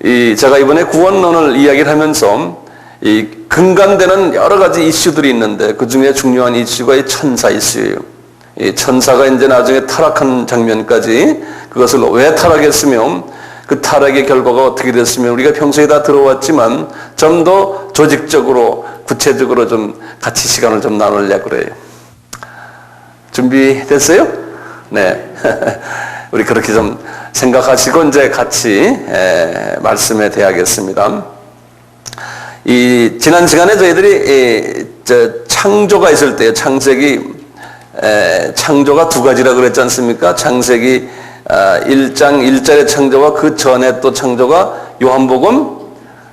제가 이번에 구원론을 이야기를 하면서 이 근간되는 여러 가지 이슈들이 있는데 그 중에 중요한 이슈가 이 천사 이슈예요. 이 천사가 이제 나중에 타락한 장면까지 그것을 왜 타락했으며 그 타락의 결과가 어떻게 됐으면 우리가 평소에 다 들어왔지만 좀 더 조직적으로 구체적으로 좀 같이 시간을 좀 나누려고 그래요. 준비됐어요? 네. 우리 그렇게 좀 생각하시고 이제 같이 말씀에 대하겠습니다. 지난 시간에 저희들이 창조가 있을 때 창조가 두 가지라 그랬지 않습니까? 창세기 1장 1절의 창조와 그 전에 또 창조가 요한복음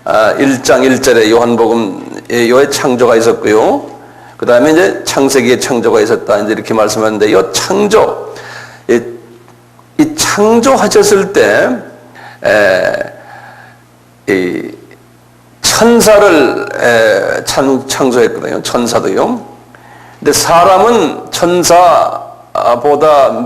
1장 1절의 요한복음의 창조가 있었고요. 그 다음에 이제 창세기의 창조가 있었다. 이제 이렇게 말씀하는데 이 창조, 이 창조하셨을 때 이 천사를 창조했거든요. 천사도요. 근데 사람은 천사보다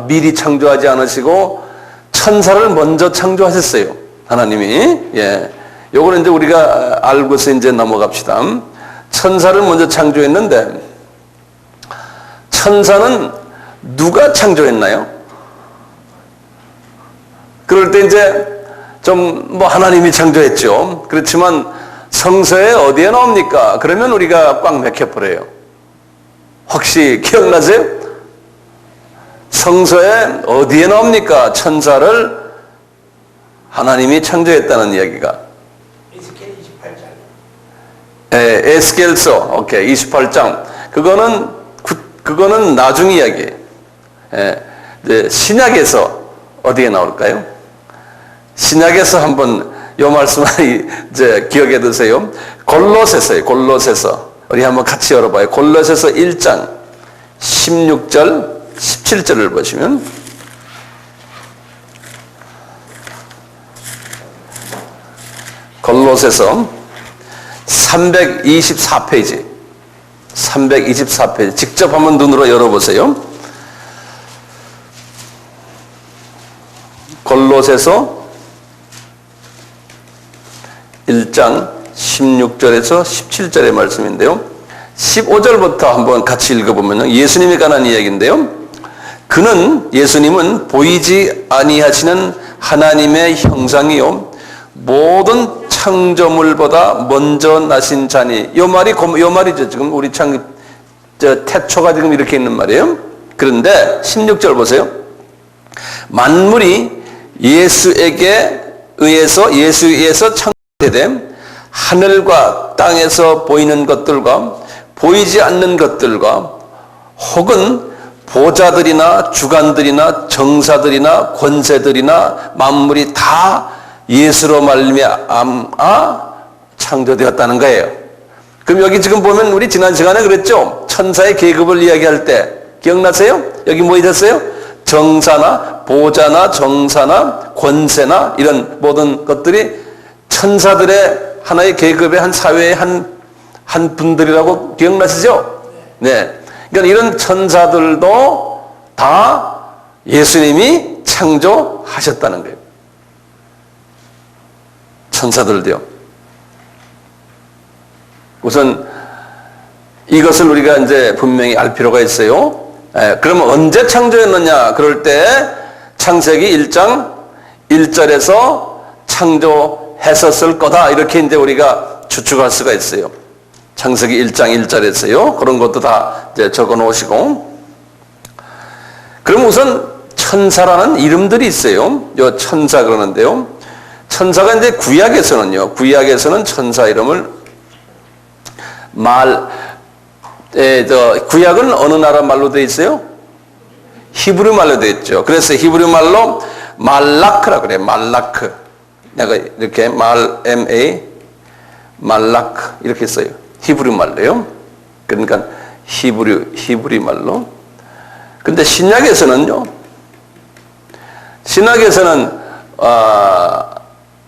미리 창조하지 않으시고 천사를 먼저 창조하셨어요. 하나님이. 예. 요거는 이제 우리가 알고서 이제 넘어갑시다. 천사를 먼저 창조했는데 천사는 누가 창조했나요? 그럴 때 이제 좀 뭐 하나님이 창조했죠. 그렇지만 성서에 어디에 나옵니까? 그러면 우리가 꽉 맥혀버려요. 혹시 기억나세요? 성서에 어디에 나옵니까? 천사를 하나님이 창조했다는 이야기가. 에스겔 28장. 에스겔서, 오케이, 28장. 그거는 나중 이야기예요. 이제 신약에서 어디에 나올까요? 신약에서 한번 요 말씀을 이제 기억해 두세요. 골로새서요. 골로새서. 우리 한번 같이 열어봐요. 골로새서 1장 16절, 17절을 보시면 골로새서 324페이지. 324페이지. 직접 한번 눈으로 열어보세요. 골로새서 1장 16절에서 17절의 말씀인데요. 15절부터 한번 같이 읽어보면 예수님에 관한 이야기인데요. 예수님은 보이지 아니하시는 하나님의 형상이요 모든 창조물보다 먼저 나신 자니. 요 말이죠. 지금 우리 태초가 지금 이렇게 있는 말이에요. 그런데 16절 보세요. 만물이 예수에 의해서 창조됨 하늘과 땅에서 보이는 것들과 보이지 않는 것들과 혹은 보좌들이나 주관들이나 정사들이나 권세들이나 만물이 다 예수로 말미암아 창조되었다는 거예요. 그럼 여기 지금 보면 우리 지난 시간에 그랬죠? 천사의 계급을 이야기할 때 기억나세요? 여기 뭐 있었어요? 정사나 보좌나 정사나 권세나 이런 모든 것들이 천사들의 하나의 계급의 한 사회의 한 분들이라고 기억나시죠? 네. 그러니까 이런 천사들도 다 예수님이 창조하셨다는 거예요. 천사들도요. 우선 이것을 우리가 이제 분명히 알 필요가 있어요. 그러면 언제 창조했느냐? 그럴 때 창세기 1장 1절에서 창조했었을 거다. 이렇게 이제 우리가 추측할 수가 있어요. 창세기 1장 1절에서요. 그런 것도 다 이제 적어 놓으시고. 그럼 우선 천사라는 이름들이 있어요. 요 천사 그러는데요. 천사가 이제 구약에서는 천사 이름을 구약은 어느 나라 말로 되어 있어요? 히브리 말로 되어 있죠. 그래서 히브리 말로 말라크라고 그래요. 말라크. 내가 이렇게 말라크 이렇게 써요. 히브리 말로요. 그러니까 히브리 말로. 근데 신약에서는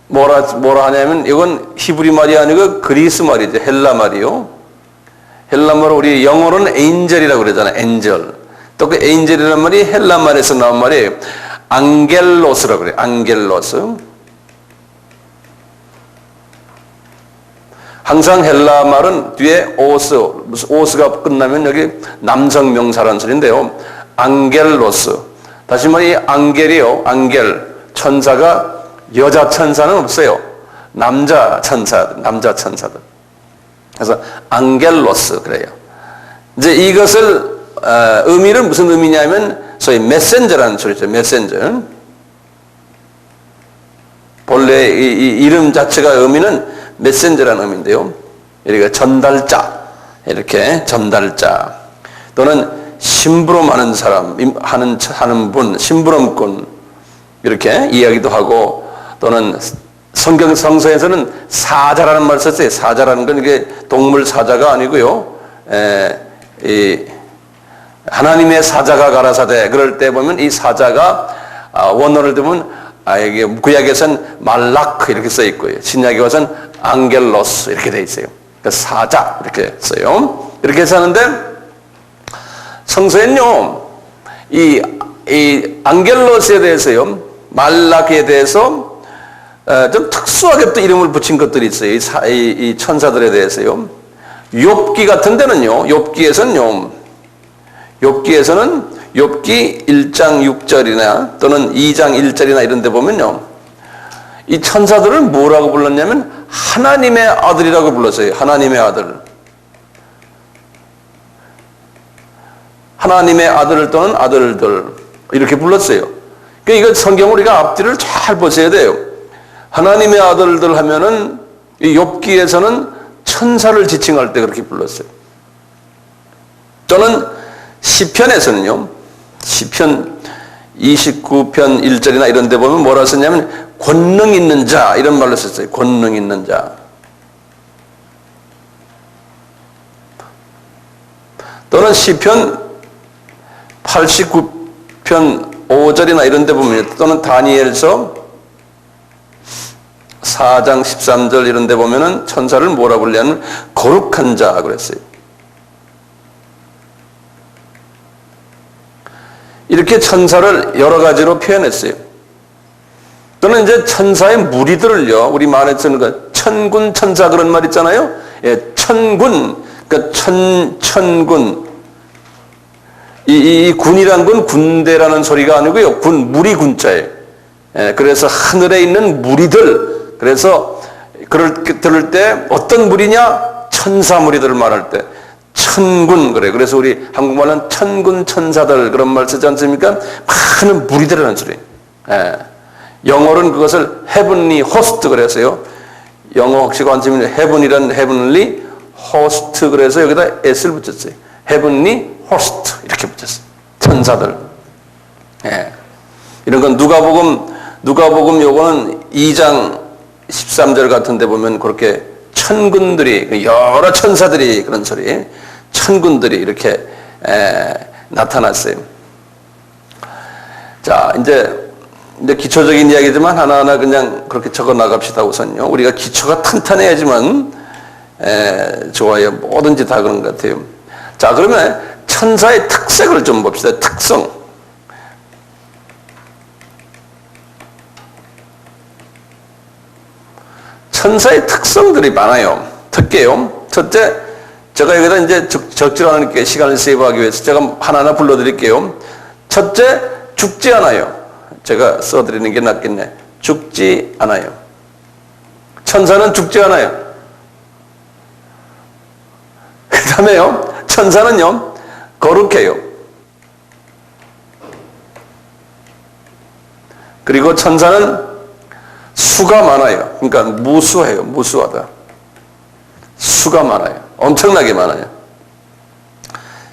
뭐라 하냐면 이건 히브리 말이 아니고 그리스 말이죠. 헬라 말이요. 헬라 말로 우리 영어로는 엔젤이라고 그러잖아요. 엔젤. 또 그 엔젤이라는 말이 헬라 말에서 나온 말이에요. 앙겔로스라고 그래요. 앙겔로스. 항상 헬라 말은 뒤에 오스, 무슨 오스가 끝나면 여기 남성 명사라는 소리인데요. 앙겔로스. 다시 말해 이 앙겔이요. 앙겔. 천사가 여자 천사는 없어요. 남자 천사들. 그래서 앙겔로스 그래요. 이제 이것을 의미는 무슨 의미냐면 소위 메신저라는 소리죠. 메신저. 본래 이 이름 자체가 의미는 메신저라는 의미인데요. 우리가 전달자, 이렇게 전달자 또는 심부름하는 사람, 하는 분, 심부름꾼 이렇게 이야기도 하고 또는 성서에서는 사자라는 말을 썼어요. 사자라는 건 이게 동물 사자가 아니고요. 하나님의 사자가 가라사대 그럴 때 보면 이 사자가 원어를 보면 이게 구약에서는 말라크 이렇게 써 있고요. 신약에 와서는 앙겔로스 이렇게 돼 있어요. 그러니까 사자 이렇게 써요. 이렇게 해서 하는데 성서에는요 이 앙겔로스에 대해서요 말라크에 대해서 좀 특수하게 또 이름을 붙인 것들이 있어요. 이 천사들에 대해서요. 욥기 같은 데는요. 욥기에서는 욥기 1장 6절이나 또는 2장 1절이나 이런 데 보면요. 이 천사들을 뭐라고 불렀냐면 하나님의 아들이라고 불렀어요. 하나님의 아들. 하나님의 아들 또는 아들들 이렇게 불렀어요. 그러니까 이거 성경 우리가 앞뒤를 잘 보셔야 돼요. 하나님의 아들들 하면은 이 욥기에서는 천사를 지칭할 때 그렇게 불렀어요. 또는 시편에서는요. 시편 29편 1절이나 이런 데 보면 뭐라 썼냐면 권능 있는 자 이런 말로 썼어요. 권능 있는 자. 또는 시편 89편 5절이나 이런 데 보면 또는 다니엘서 4장 13절 이런 데 보면은 천사를 뭐라 불리냐면 거룩한 자 그랬어요. 이렇게 천사를 여러 가지로 표현했어요. 또는 이제 천사의 무리들을요, 우리 말에 쓰는 그 천군 천사 그런 말 있잖아요. 예, 천군, 그러니까 천군. 이 군이란 건 군대라는 소리가 아니고요, 무리 군자예요. 예, 그래서 하늘에 있는 무리들, 그래서 들을 때 어떤 무리냐? 천사 무리들을 말할 때. 천군 그래. 그래서 우리 한국말은 천군 천사들 그런 말 쓰지 않습니까? 많은 무리들이라는 소리. 예. 영어로는 그것을 heavenly host 그래서요. 영어 혹시 관심 있는 heaven이라는 heavenly host 그래서 여기다 s를 붙였어요. heavenly host 이렇게 붙였어요. 천사들. 예. 이런 건 누가복음 요거는 2장 13절 같은 데 보면 그렇게 천군들이 여러 천사들이 그런 소리 천군들이 이렇게 나타났어요. 자 이제 기초적인 이야기지만 하나하나 그냥 그렇게 적어 나갑시다. 우선요. 우리가 기초가 탄탄해야지만 좋아요. 뭐든지 다 그런 것 같아요. 자 그러면 천사의 특색을 좀 봅시다. 특성. 천사의 특성들이 많아요. 특게요. 첫째, 제가 여기다 이제 적절한 시간을 세이브하기 위해서 제가 하나하나 불러드릴게요. 첫째, 죽지 않아요. 제가 써드리는 게 낫겠네. 죽지 않아요. 천사는 죽지 않아요. 그 다음에요. 천사는요. 거룩해요. 그리고 천사는 수가 많아요. 그러니까 무수해요. 무수하다. 수가 많아요. 엄청나게 많아요.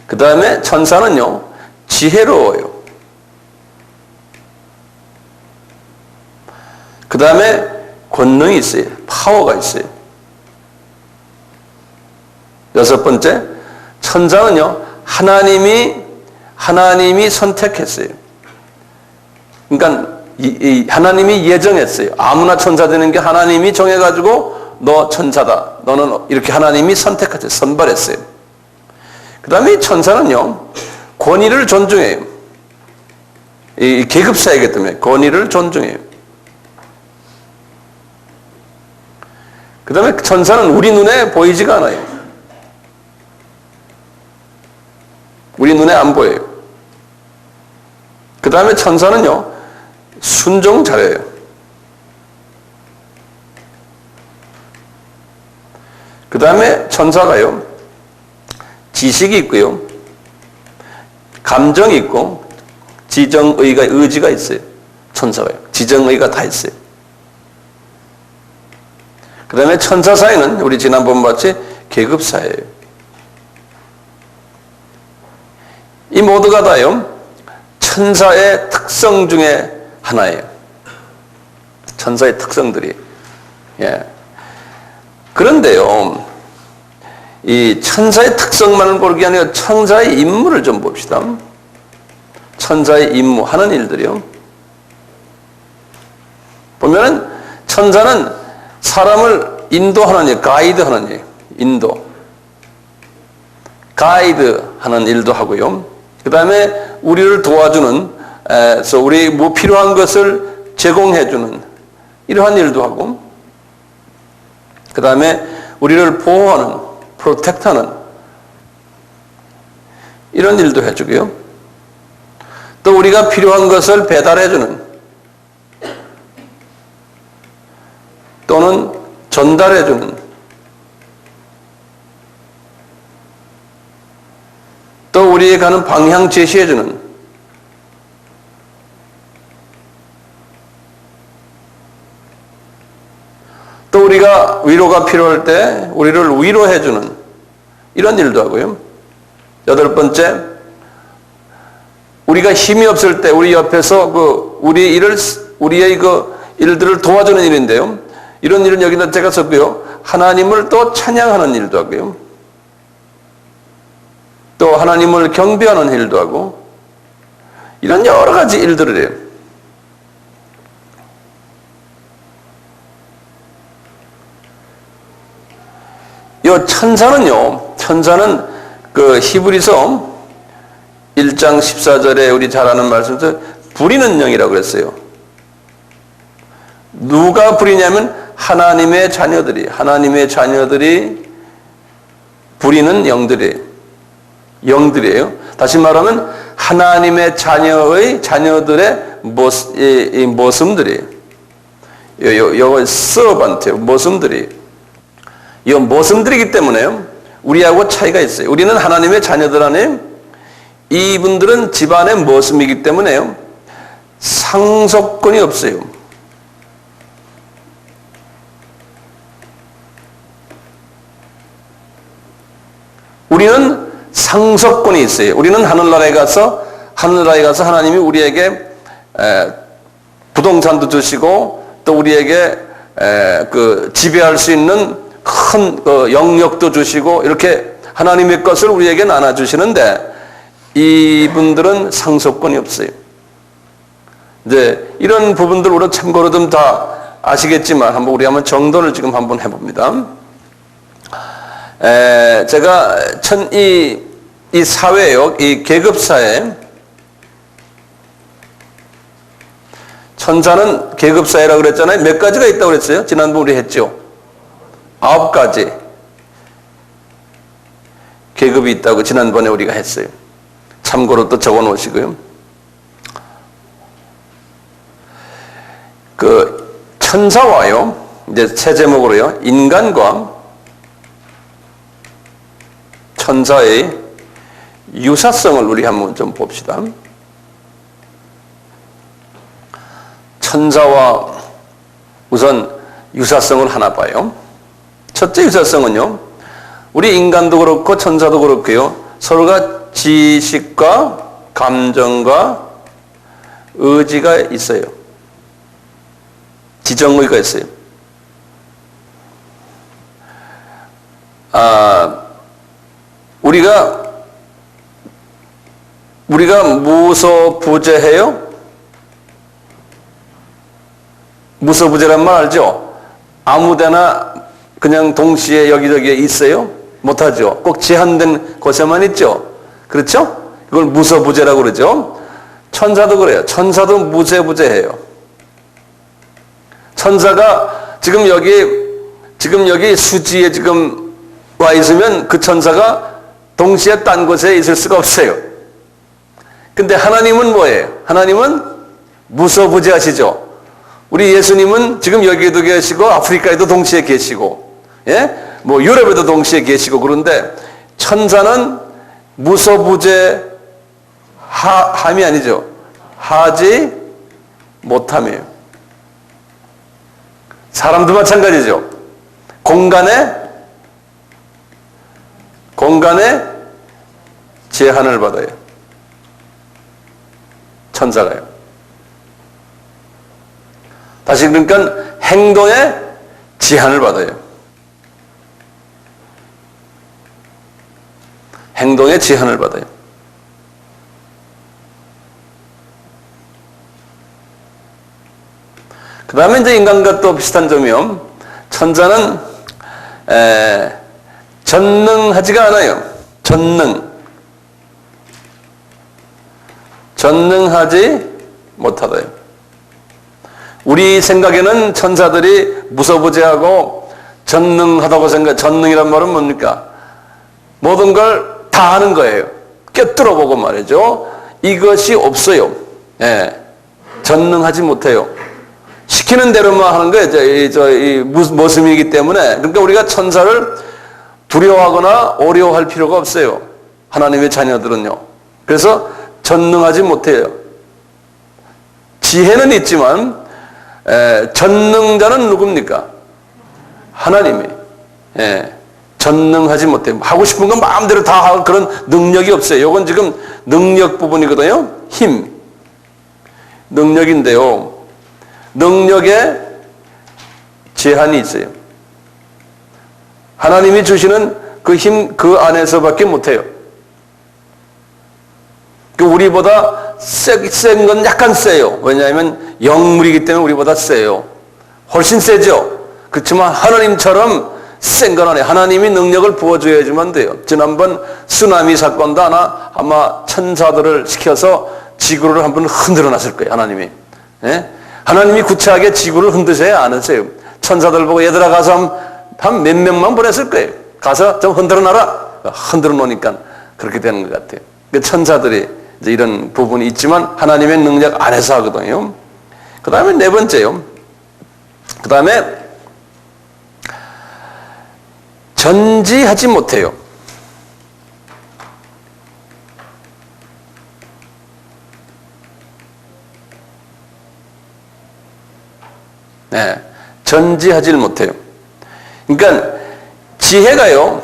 그 다음에 천사는요. 지혜로워요. 그 다음에 권능이 있어요. 파워가 있어요. 여섯 번째, 천사는요. 하나님이 선택했어요. 그러니까 하나님이 예정했어요. 아무나 천사 되는 게 하나님이 정해가지고 너 천사다. 너는 이렇게 하나님이 선택했어요. 선발했어요. 그 다음에 천사는요. 권위를 존중해요. 이 계급사이기 때문에 권위를 존중해요. 그 다음에 천사는 우리 눈에 보이지가 않아요. 우리 눈에 안 보여요. 그 다음에 천사는요, 순종 잘해요. 그 다음에 천사가요, 지식이 있고요, 감정이 있고, 의지가 있어요. 천사가요. 지정의가 다 있어요. 그 다음에 천사 사이는 우리 지난번 봤지 계급 사이예요. 이 모두가 다요, 천사의 특성 중에 하나예요. 천사의 특성들이. 예. 그런데요, 이 천사의 특성만을 보는 게 아니라 천사의 임무를 좀 봅시다. 천사의 임무, 하는 일들이요. 보면은 천사는 사람을 인도하는 일, 가이드 하는 일, 인도. 가이드 하는 일도 하고요. 그 다음에 우리를 도와주는, 우리 뭐 필요한 것을 제공해주는 이러한 일도 하고, 그 다음에 우리를 보호하는, 프로텍트하는 이런 일도 해주고요. 또 우리가 필요한 것을 배달해주는 또는 전달해주는 또 우리에 가는 방향 제시해주는 또 우리가 위로가 필요할 때 우리를 위로해주는 이런 일도 하고요. 8번째, 우리가 힘이 없을 때 우리 옆에서 우리의 일들을 도와주는 일인데요. 이런 일은 여기다 제가 썼고요. 하나님을 또 찬양하는 일도 하고요. 또 하나님을 경배하는 일도 하고 이런 여러 가지 일들을 해요. 이 천사는 그 히브리서 1장 14절에 우리 잘 아는 말씀에서 부리는 영이라고 그랬어요. 누가 부리냐면 하나님의 자녀들이 부리는 영들이에요. 다시 말하면 하나님의 자녀들의 모습들이에요. 요거 서반트예요. 모습들이. 이 모습들이기 때문에요. 우리하고 차이가 있어요. 우리는 하나님의 자녀들 안에 이분들은 집안의 모습이기 때문에요. 상속권이 없어요. 우리는 상속권이 있어요. 우리는 하늘나라에 가서 하나님이 우리에게 부동산도 주시고 또 우리에게 지배할 수 있는 큰 영역도 주시고 이렇게 하나님의 것을 우리에게 나눠주시는데 이분들은 상속권이 없어요. 이제 이런 부분들 우리가 참고로 좀 다 아시겠지만 우리 한번 정돈을 지금 한번 해봅니다. 제가 이 사회요, 이 계급사회, 천사는 계급사회라고 그랬잖아요. 몇 가지가 있다고 그랬어요? 지난번 우리 했죠. 9가지 계급이 있다고 지난번에 우리가 했어요. 참고로 또 적어 놓으시고요. 천사와요, 이제 새 제목으로요, 인간과 천사의 유사성을 우리 한번 좀 봅시다. 천사와 우선 유사성을 하나 봐요. 첫째 유사성은요, 우리 인간도 그렇고 천사도 그렇고요, 서로가 지식과 감정과 의지가 있어요. 지정의가 있어요. 우리가 무소부재해요? 무소부재란 말 알죠? 아무데나 그냥 동시에 여기저기에 있어요? 못하죠. 꼭 제한된 곳에만 있죠. 그렇죠? 이걸 무소부재라고 그러죠. 천사도 그래요. 천사도 무소부재해요. 천사가 지금 지금 여기 수지에 지금 와 있으면 그 천사가 동시에 딴 곳에 있을 수가 없어요. 근데 하나님은 뭐예요? 하나님은 무소부재하시죠. 우리 예수님은 지금 여기에도 계시고 아프리카에도 동시에 계시고, 예? 뭐 유럽에도 동시에 계시고. 그런데 천사는 무소부재 함이 아니죠. 하지 못함이에요. 사람도 마찬가지죠. 공간에 제한을 받아요. 천사가요. 다시 그러니까 행동에 제한을 받아요. 행동에 제한을 받아요. 그 다음에 이제 인간과 또 비슷한 점이요. 천사는 전능하지가 않아요. 전능하지 못하다요. 우리 생각에는 천사들이 무소부재하고 전능하다고 전능이란 말은 뭡니까? 모든 걸 다 하는 거예요. 꿰뚫어 보고 말이죠. 이것이 없어요. 예. 전능하지 못해요. 시키는 대로만 하는 거예요. 이 모습이기 때문에. 그러니까 우리가 천사를 두려워하거나 어려워할 필요가 없어요. 하나님의 자녀들은요. 그래서 전능하지 못해요. 지혜는 있지만 전능자는 누굽니까? 하나님이. 예. 전능하지 못해요. 하고 싶은 건 마음대로 다 하고 그런 능력이 없어요. 이건 지금 능력 부분이거든요. 힘. 능력인데요. 능력에 제한이 있어요. 하나님이 주시는 그 힘, 그 안에서밖에 못해요. 우리보다 센 건 약간 세요. 왜냐하면 영물이기 때문에 우리보다 세요. 훨씬 세죠. 그렇지만 하나님처럼 센 건 아니에요. 하나님이 능력을 부어줘야지만 돼요. 지난번 쓰나미 사건도 아마 천사들을 시켜서 지구를 한번 흔들어 놨을 거예요. 하나님이. 예? 하나님이 구체하게 지구를 흔드셔야 않으세요. 천사들 보고 얘들아 가서 한 몇 명만 보냈을 거예요. 가서 좀 흔들어 놔라. 흔들어 놓으니까 그렇게 되는 것 같아요. 천사들이 이제 이런 부분이 있지만 하나님의 능력 안에서 하거든요. 그 다음에 네 번째요. 그 다음에 전지하지 못해요. 네, 전지하지 못해요. 그러니까 지혜가요,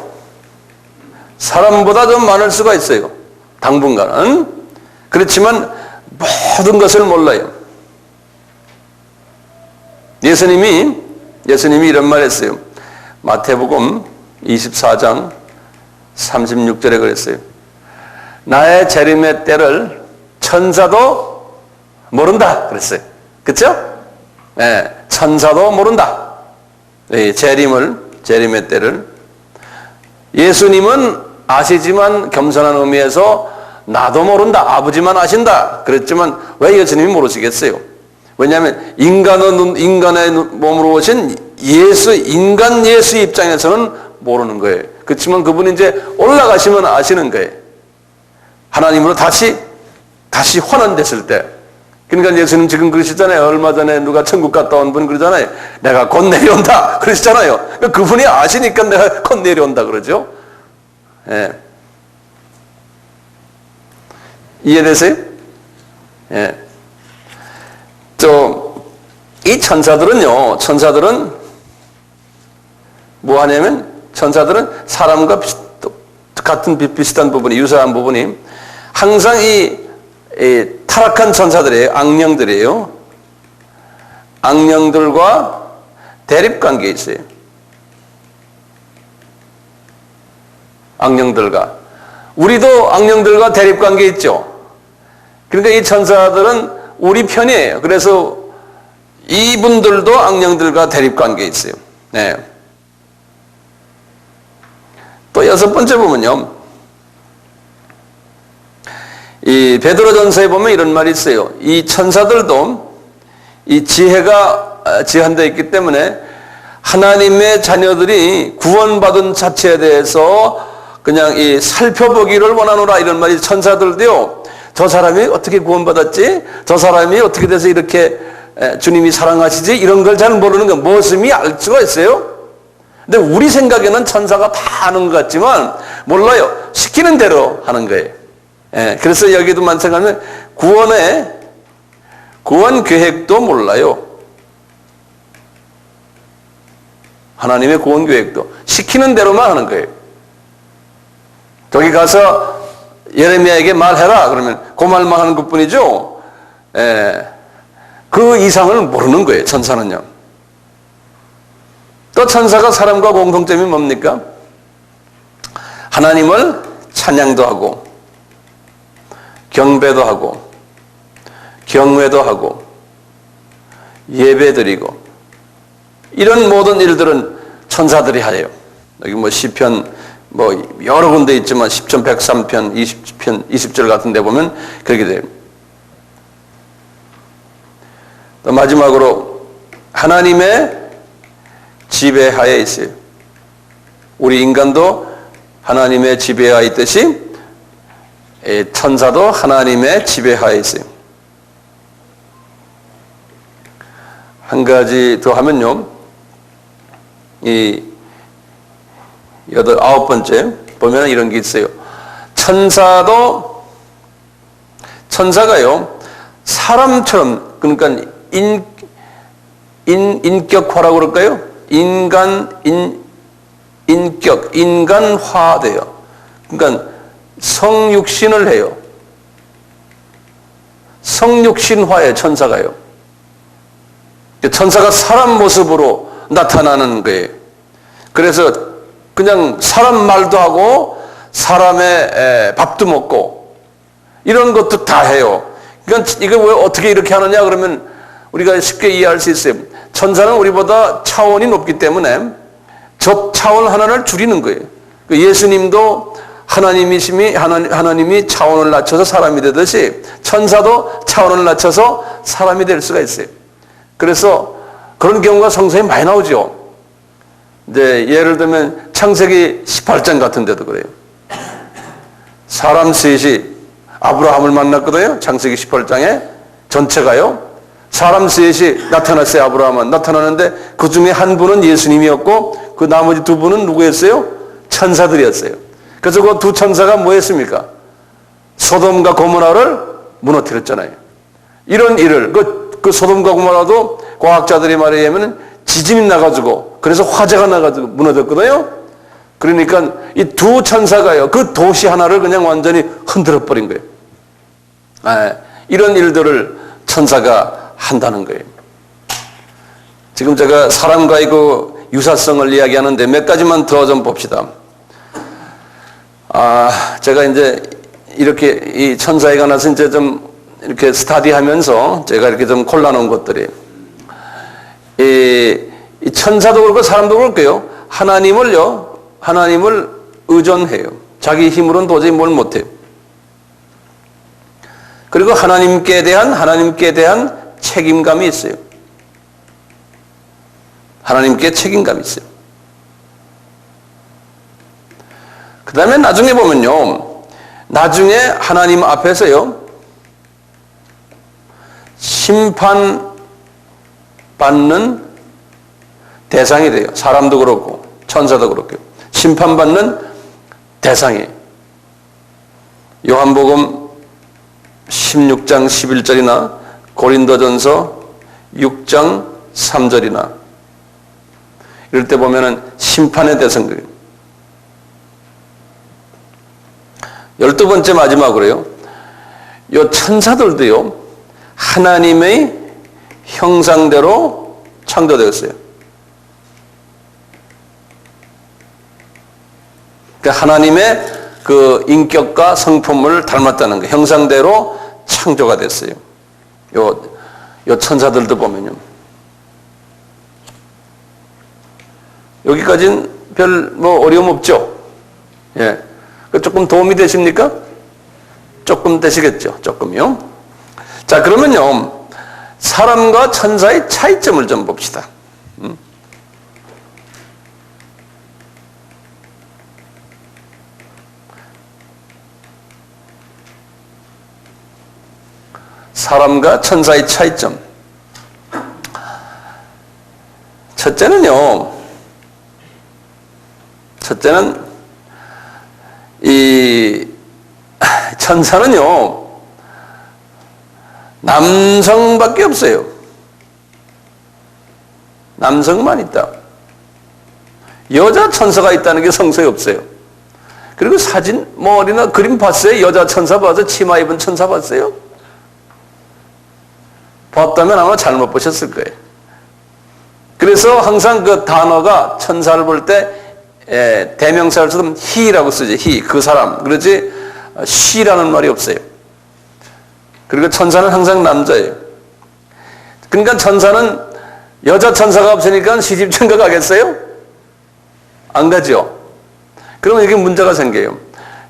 사람보다 좀 많을 수가 있어요. 당분간은. 그렇지만 모든 것을 몰라요. 예수님이 이런 말 했어요. 마태복음 24장 36절에 그랬어요. 나의 재림의 때를 천사도 모른다 그랬어요. 그렇죠? 네, 천사도 모른다. 네, 재림의 때를. 예수님은 아시지만 겸손한 의미에서 나도 모른다. 아버지만 아신다. 그랬지만 왜 예수님이 모르시겠어요? 왜냐하면 인간의 몸으로 오신 인간 예수 입장에서는 모르는 거예요. 그렇지만 그분이 이제 올라가시면 아시는 거예요. 하나님으로 다시 환원됐을 때. 그러니까 예수님 지금 그러시잖아요. 얼마 전에 누가 천국 갔다 온 분 그러잖아요. 내가 곧 내려온다. 그러시잖아요. 그러니까 그분이 아시니까 내가 곧 내려온다 그러죠. 예. 이해되세요? 예. 이 천사들은 뭐 하냐면, 천사들은 사람과 같은 비슷한 부분이, 유사한 부분이, 항상 이 타락한 천사들이에요. 악령들이에요. 악령들과 대립관계에 있어요. 악령들과. 우리도 악령들과 대립관계에 있죠. 그러니까 이 천사들은 우리 편이에요. 그래서 이분들도 악령들과 대립관계에 있어요. 네. 또 여섯 번째 보면요. 이 베드로전서에 보면 이런 말이 있어요. 이 천사들도 이 지혜가 제한되어 있기 때문에 하나님의 자녀들이 구원받은 자체에 대해서 그냥 이 살펴보기를 원하노라 이런 말이 천사들도요. 저 사람이 어떻게 구원받았지? 저 사람이 어떻게 돼서 이렇게 주님이 사랑하시지? 이런 걸 잘 모르는 건 모습이 알 수가 있어요. 근데 우리 생각에는 천사가 다 아는 것 같지만 몰라요. 시키는 대로 하는 거예요. 그래서 여기도 마찬가지로 구원 계획도 몰라요. 하나님의 구원 계획도 시키는 대로만 하는 거예요. 저기 가서 예레미야에게 말해라 그러면 그 말만 하는 것뿐이죠. 그 이상을 모르는 거예요. 천사는요. 또 천사가 사람과 공통점이 뭡니까? 하나님을 찬양도 하고 경배도 하고 경외도 하고 예배드리고 이런 모든 일들은 천사들이 하래요. 여기 뭐 시편 뭐 여러 군데 있지만 10편 103편 20편 20절 같은 데 보면 그렇게 돼요. 또 마지막으로 하나님의 지배하에 있어요. 우리 인간도 하나님의 지배하에 있듯이 천사도 하나님의 지배하에 있어요. 한 가지 더 하면요. 이 아홉 번째 보면 이런 게 있어요. 천사가요 사람처럼 그러니까 인격화라고 그럴까요? 인간화돼요. 그러니까 성육신을 해요. 성육신화에 천사가요. 천사가 사람 모습으로 나타나는 거예요. 그래서 그냥 사람 말도 하고 사람의 밥도 먹고 이런 것도 다 해요. 그러니까 이거 왜 어떻게 이렇게 하느냐 그러면 우리가 쉽게 이해할 수 있어요. 천사는 우리보다 차원이 높기 때문에 저 차원 하나를 줄이는 거예요. 예수님도 하나님이 차원을 낮춰서 사람이 되듯이 천사도 차원을 낮춰서 사람이 될 수가 있어요. 그래서 그런 경우가 성서에 많이 나오죠. 이제 예를 들면 창세기 18장 같은 데도 그래요. 사람 셋이 아브라함을 만났거든요. 창세기 18장에 전체가요. 사람 셋이 나타났어요. 아브라함은 나타나는데 그 중에 한 분은 예수님이었고 그 나머지 두 분은 누구였어요? 천사들이었어요. 그래서 그 두 천사가 뭐 했습니까? 소돔과 고모라를 무너뜨렸잖아요. 이런 일을 그 소돔과 고모라도 과학자들이 말에 의하면 지진이 나가지고 그래서 화재가 나가지고 무너졌거든요. 그러니까 이 두 천사가요 그 도시 하나를 그냥 완전히 흔들어 버린 거예요. 이런 일들을 천사가 한다는 거예요. 지금 제가 사람과의 그 유사성을 이야기하는데 몇 가지만 더 좀 봅시다. 제가 이제 이렇게 이 천사에 관해서 이제 좀 이렇게 스타디하면서 제가 이렇게 좀 골라놓은 것들이 이 천사도 그렇고 사람도 그럴게요. 하나님을 의존해요. 자기 힘으로는 도저히 뭘 못해요. 그리고 하나님께 대한 책임감이 있어요. 하나님께 책임감이 있어요. 그 다음에 나중에 보면요. 나중에 하나님 앞에서요. 심판받는 대상이 돼요. 사람도 그렇고 천사도 그렇고 심판받는 대상이 요한복음 16장 11절이나 고린도전서 6장 3절이나 이럴 때 보면은 심판의 대상들이에요. 12번째 마지막으로요. 요 천사들도요. 하나님의 형상대로 창조되었어요. 그러니까 하나님의 그 인격과 성품을 닮았다는 거, 형상대로 창조가 됐어요. 요 천사들도 보면요. 여기까지는 별 뭐 어려움 없죠? 예. 조금 도움이 되십니까? 조금 되시겠죠? 조금요. 자, 그러면요. 사람과 천사의 차이점을 좀 봅시다. 사람과 천사의 차이점. 첫째는 이 천사는요, 남성밖에 없어요. 남성만 있다. 여자 천사가 있다는 게 성서에 없어요. 그리고 사진, 어디나 그림 봤어요? 여자 천사 봐서 치마 입은 천사 봤어요? 봤다면 아마 잘못 보셨을 거예요. 그래서 항상 그 단어가 천사를 볼 때 대명사를 쓰면 he라고 쓰죠. he, 그 사람. 그러지 she라는 말이 없어요. 그리고 천사는 항상 남자예요. 그러니까 천사는 여자 천사가 없으니까 시집장가 가겠어요? 안 가죠. 그러면 이게 문제가 생겨요.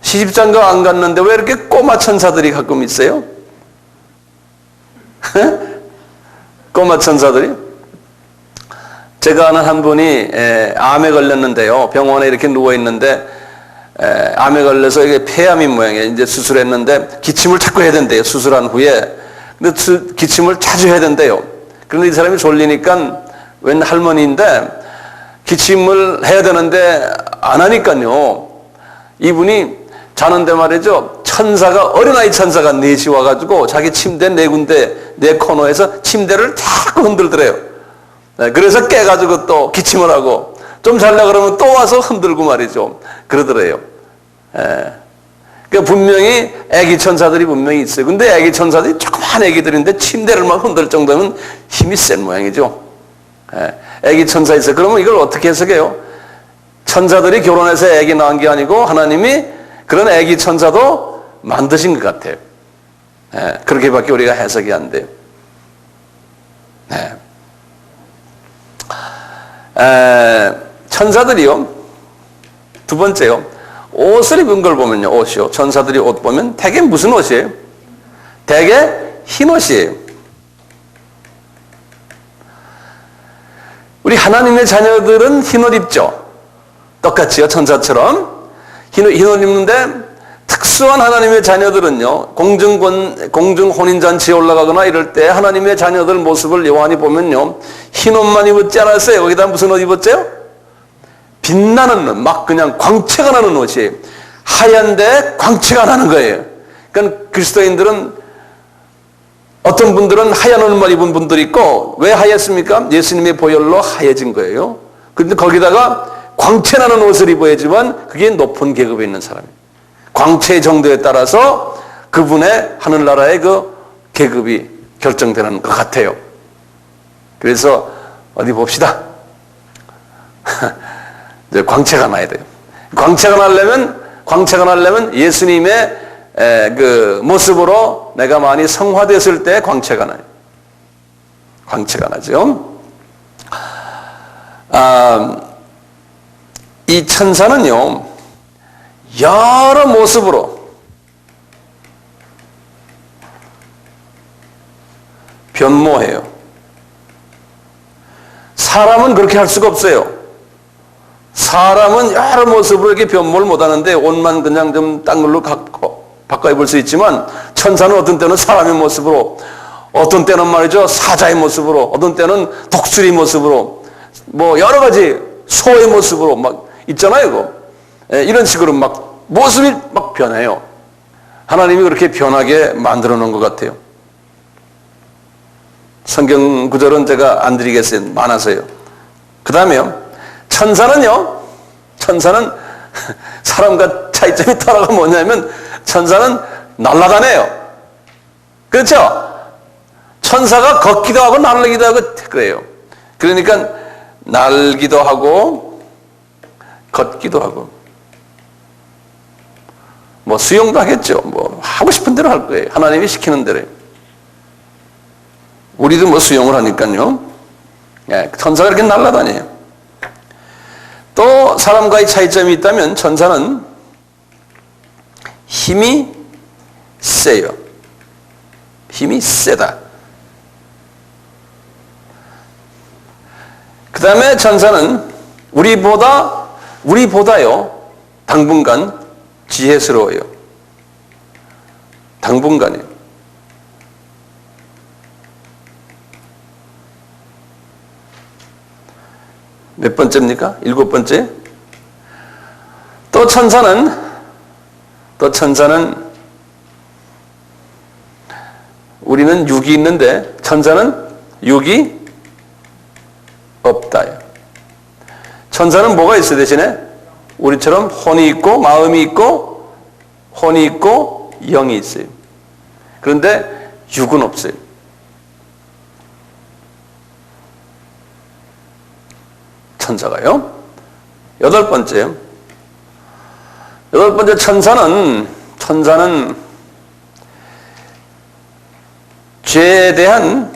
시집장가 안 갔는데 왜 이렇게 꼬마 천사들이 가끔 있어요? 꼬마 천사들이? 제가 아는 한 분이 암에 걸렸는데요. 병원에 이렇게 누워있는데 암에 걸려서 이게 폐암인 모양이에요. 이제 수술했는데 기침을 자꾸 해야 된대요. 수술한 후에. 근데 기침을 자주 해야 된대요. 그런데 이 사람이 졸리니까 웬 할머니인데 기침을 해야 되는데 안 하니까요. 이분이 자는데 말이죠. 어린아이 천사가 넷이 와가지고 자기 침대 네 군데, 네 코너에서 침대를 자꾸 흔들더래요. 그래서 깨가지고 또 기침을 하고 좀 잘라 그러면 또 와서 흔들고 말이죠. 그러더래요. 그러니까 분명히 애기 천사들이 분명히 있어요. 근데 애기 천사들이 조그만 애기들인데 침대를 막 흔들 정도면 힘이 센 모양이죠. 애기 천사 있어요. 그러면 이걸 어떻게 해석해요? 천사들이 결혼해서 애기 낳은 게 아니고 하나님이 그런 애기 천사도 만드신 것 같아요. 그렇게밖에 우리가 해석이 안 돼요. 천사들이요. 두 번째요. 옷을 입은 걸 보면요. 옷이요. 천사들이 옷 보면 대개 무슨 옷이에요? 대개 흰 옷이에요. 우리 하나님의 자녀들은 흰 옷 입죠. 똑같이요. 천사처럼 흰 옷 입는데 특수한 하나님의 자녀들은요. 공중 혼인잔치에 올라가거나 이럴 때 하나님의 자녀들 모습을 요한이 보면요. 흰 옷만 입었지 않았어요. 거기다 무슨 옷 입었죠? 빛나는 옷, 막 그냥 광채가 나는 옷이에요. 하얀데 광채가 나는 거예요. 그러니까 그리스도인들은 어떤 분들은 하얀 옷만 입은 분들이 있고 왜 하얗습니까? 예수님의 보혈로 하얘진 거예요. 그런데 거기다가 광채 나는 옷을 입어야지만 그게 높은 계급에 있는 사람이에요. 광채의 정도에 따라서 그분의 하늘나라의 그 계급이 결정되는 것 같아요. 그래서 어디 봅시다. 이제 광채가 나야 돼요. 광채가 나려면 예수님의 그 모습으로 내가 많이 성화됐을 때 광채가 나요. 광채가 나죠. 이 천사는요, 여러 모습으로 변모해요. 사람은 그렇게 할 수가 없어요. 사람은 여러 모습으로 이렇게 변모를 못하는데 옷만 그냥 좀 딴 걸로 바꿔 입을 수 있지만 천사는 어떤 때는 사람의 모습으로, 어떤 때는 말이죠 사자의 모습으로, 어떤 때는 독수리 모습으로, 뭐 여러 가지 소의 모습으로 막 있잖아요. 이거. 이런 식으로 막 모습이 막 변해요. 하나님이 그렇게 변하게 만들어 놓은 것 같아요. 성경 구절은 제가 안 드리겠어요. 많아서요. 그 다음에요. 천사는 사람과 차이점이 다르가 뭐냐면 천사는 날아다녀요. 그렇죠? 천사가 걷기도 하고 날기도 하고 그래요. 그러니까 날기도 하고 걷기도 하고 뭐 수영도 하겠죠. 뭐 하고 싶은 대로 할 거예요. 하나님이 시키는 대로. 우리도 뭐 수영을 하니까요. 천사가 이렇게 날아다녀요. 또 사람과의 차이점이 있다면 천사는 힘이 세요. 힘이 세다. 그 다음에 천사는 우리보다요 당분간 지혜스러워요. 당분간이요. 몇 번째입니까? 7번째. 또 천사는 우리는 육이 있는데 천사는 육이 없다. 천사는 뭐가 있어요? 대신에 우리처럼 혼이 있고 마음이 있고 혼이 있고 영이 있어요. 그런데 육은 없어요. 천사가요. 8번째 천사는 죄에 대한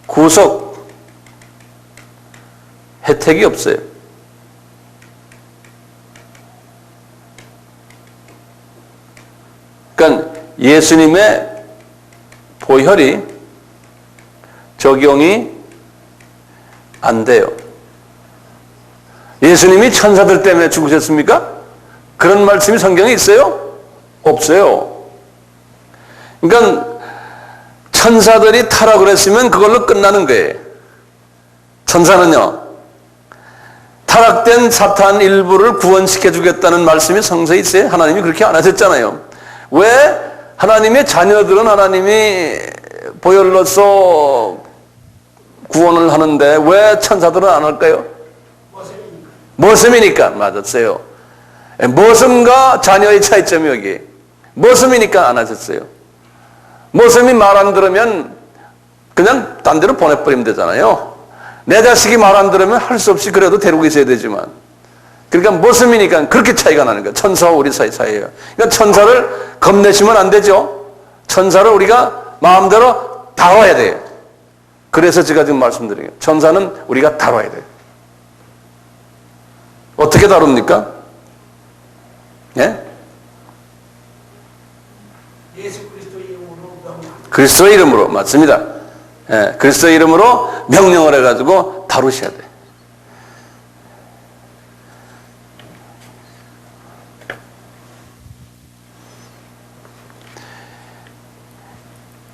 구속 혜택이 없어요. 그러니까 예수님의 보혈이 적용이 안 돼요. 예수님이 천사들 때문에 죽으셨습니까? 그런 말씀이 성경에 있어요? 없어요. 그러니까 천사들이 타락을 했으면 그걸로 끝나는 거예요. 천사는요, 타락된 사탄 일부를 구원시켜 주겠다는 말씀이 성서에 있어요. 하나님이 그렇게 안 하셨잖아요. 왜 하나님의 자녀들은 하나님이 보혈로서 구원을 하는데 왜 천사들은 안 할까요? 모습이니까. 맞았어요. 모습과 자녀의 차이점이 여기. 모습이니까 안 하셨어요. 모습이 말 안 들으면 그냥 딴 데로 보내버리면 되잖아요. 내 자식이 말 안 들으면 할 수 없이 그래도 데리고 있어야 되지만. 그러니까 모습이니까 그렇게 차이가 나는 거예요. 천사와 우리 사이예요. 그러니까 천사를 겁내시면 안 되죠. 천사를 우리가 마음대로 다뤄야 돼요. 그래서 제가 지금 말씀드려요. 천사는 우리가 다뤄야 돼요. 어떻게 다룹니까? 예? 예수 그리스도의 이름으로 명령. 그리스도의 이름으로. 맞습니다. 예, 그리스도의 이름으로 명령을 해가지고 다루셔야 돼.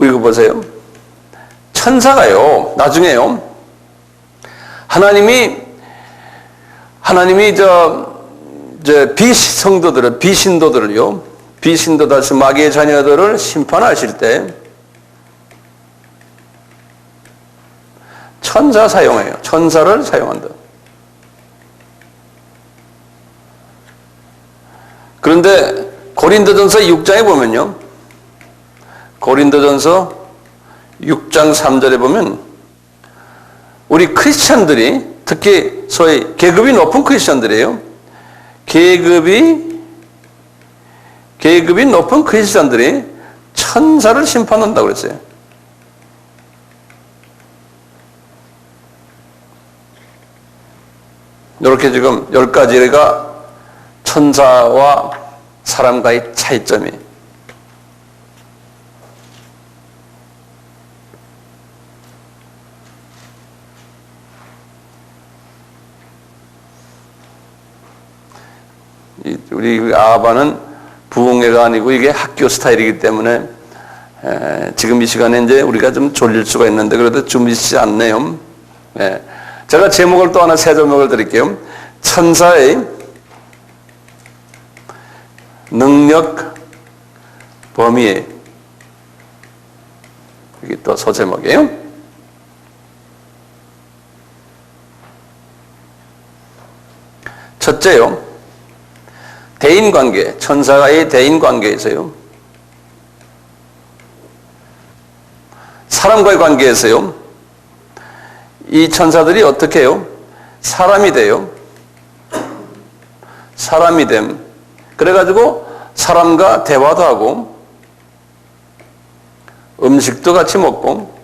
이거 보세요. 천사가요, 나중에요, 하나님이 비신도들을요, 비신도들, 마귀의 자녀들을 심판하실 때 천사 사용해요. 천사를 사용한다. 그런데 고린도전서 6장에 보면요, 고린도전서 6장 3절에 보면 우리 크리스천들이, 특히 소위 계급이 높은 크리스천들이에요. 계급이 높은 크리스천들이 천사를 심판한다고 그랬어요. 이렇게 지금 10가지가 천사와 사람과의 차이점이. 우리 아바는 부흥회가 아니고 이게 학교 스타일이기 때문에 지금 이 시간에 이제 우리가 좀 졸릴 수가 있는데 그래도 준비치 않네요. 제가 제목을 또 하나 새 제목을 드릴게요. 천사의 능력 범위. 이게 또 소제목이에요. 첫째요, 대인관계, 천사와의 대인관계에서요, 사람과의 관계에서요, 이 천사들이 어떻게 해요? 사람이 돼요. 사람이 됨. 그래가지고 사람과 대화도 하고 음식도 같이 먹고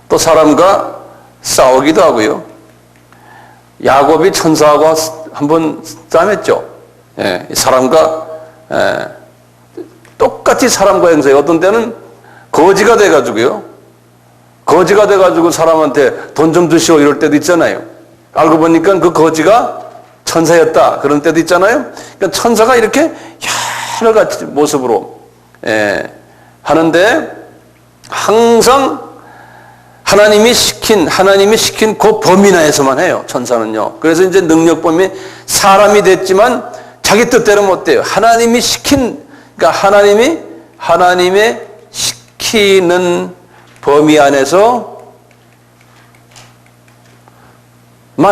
또 사람과 싸우기도 하고요. 야곱이 천사하고 한번 싸움했죠. 사람과 똑같이 사람과 행세해요. 어떤 때는 거지가 돼가지고요. 거지가 돼가지고 사람한테 돈 좀 주시오 이럴 때도 있잖아요. 알고 보니까 그 거지가 천사였다 그런 때도 있잖아요. 그러니까 천사가 이렇게 여러 가지 모습으로 하는데 항상 하나님이 시킨 그 범위 내에서만 해요. 천사는요. 그래서 이제 능력 범위 사람이 됐지만 자기 뜻대로 못 돼요. 하나님이 시킨, 그러니까 하나님의 시키는 범위 안에서만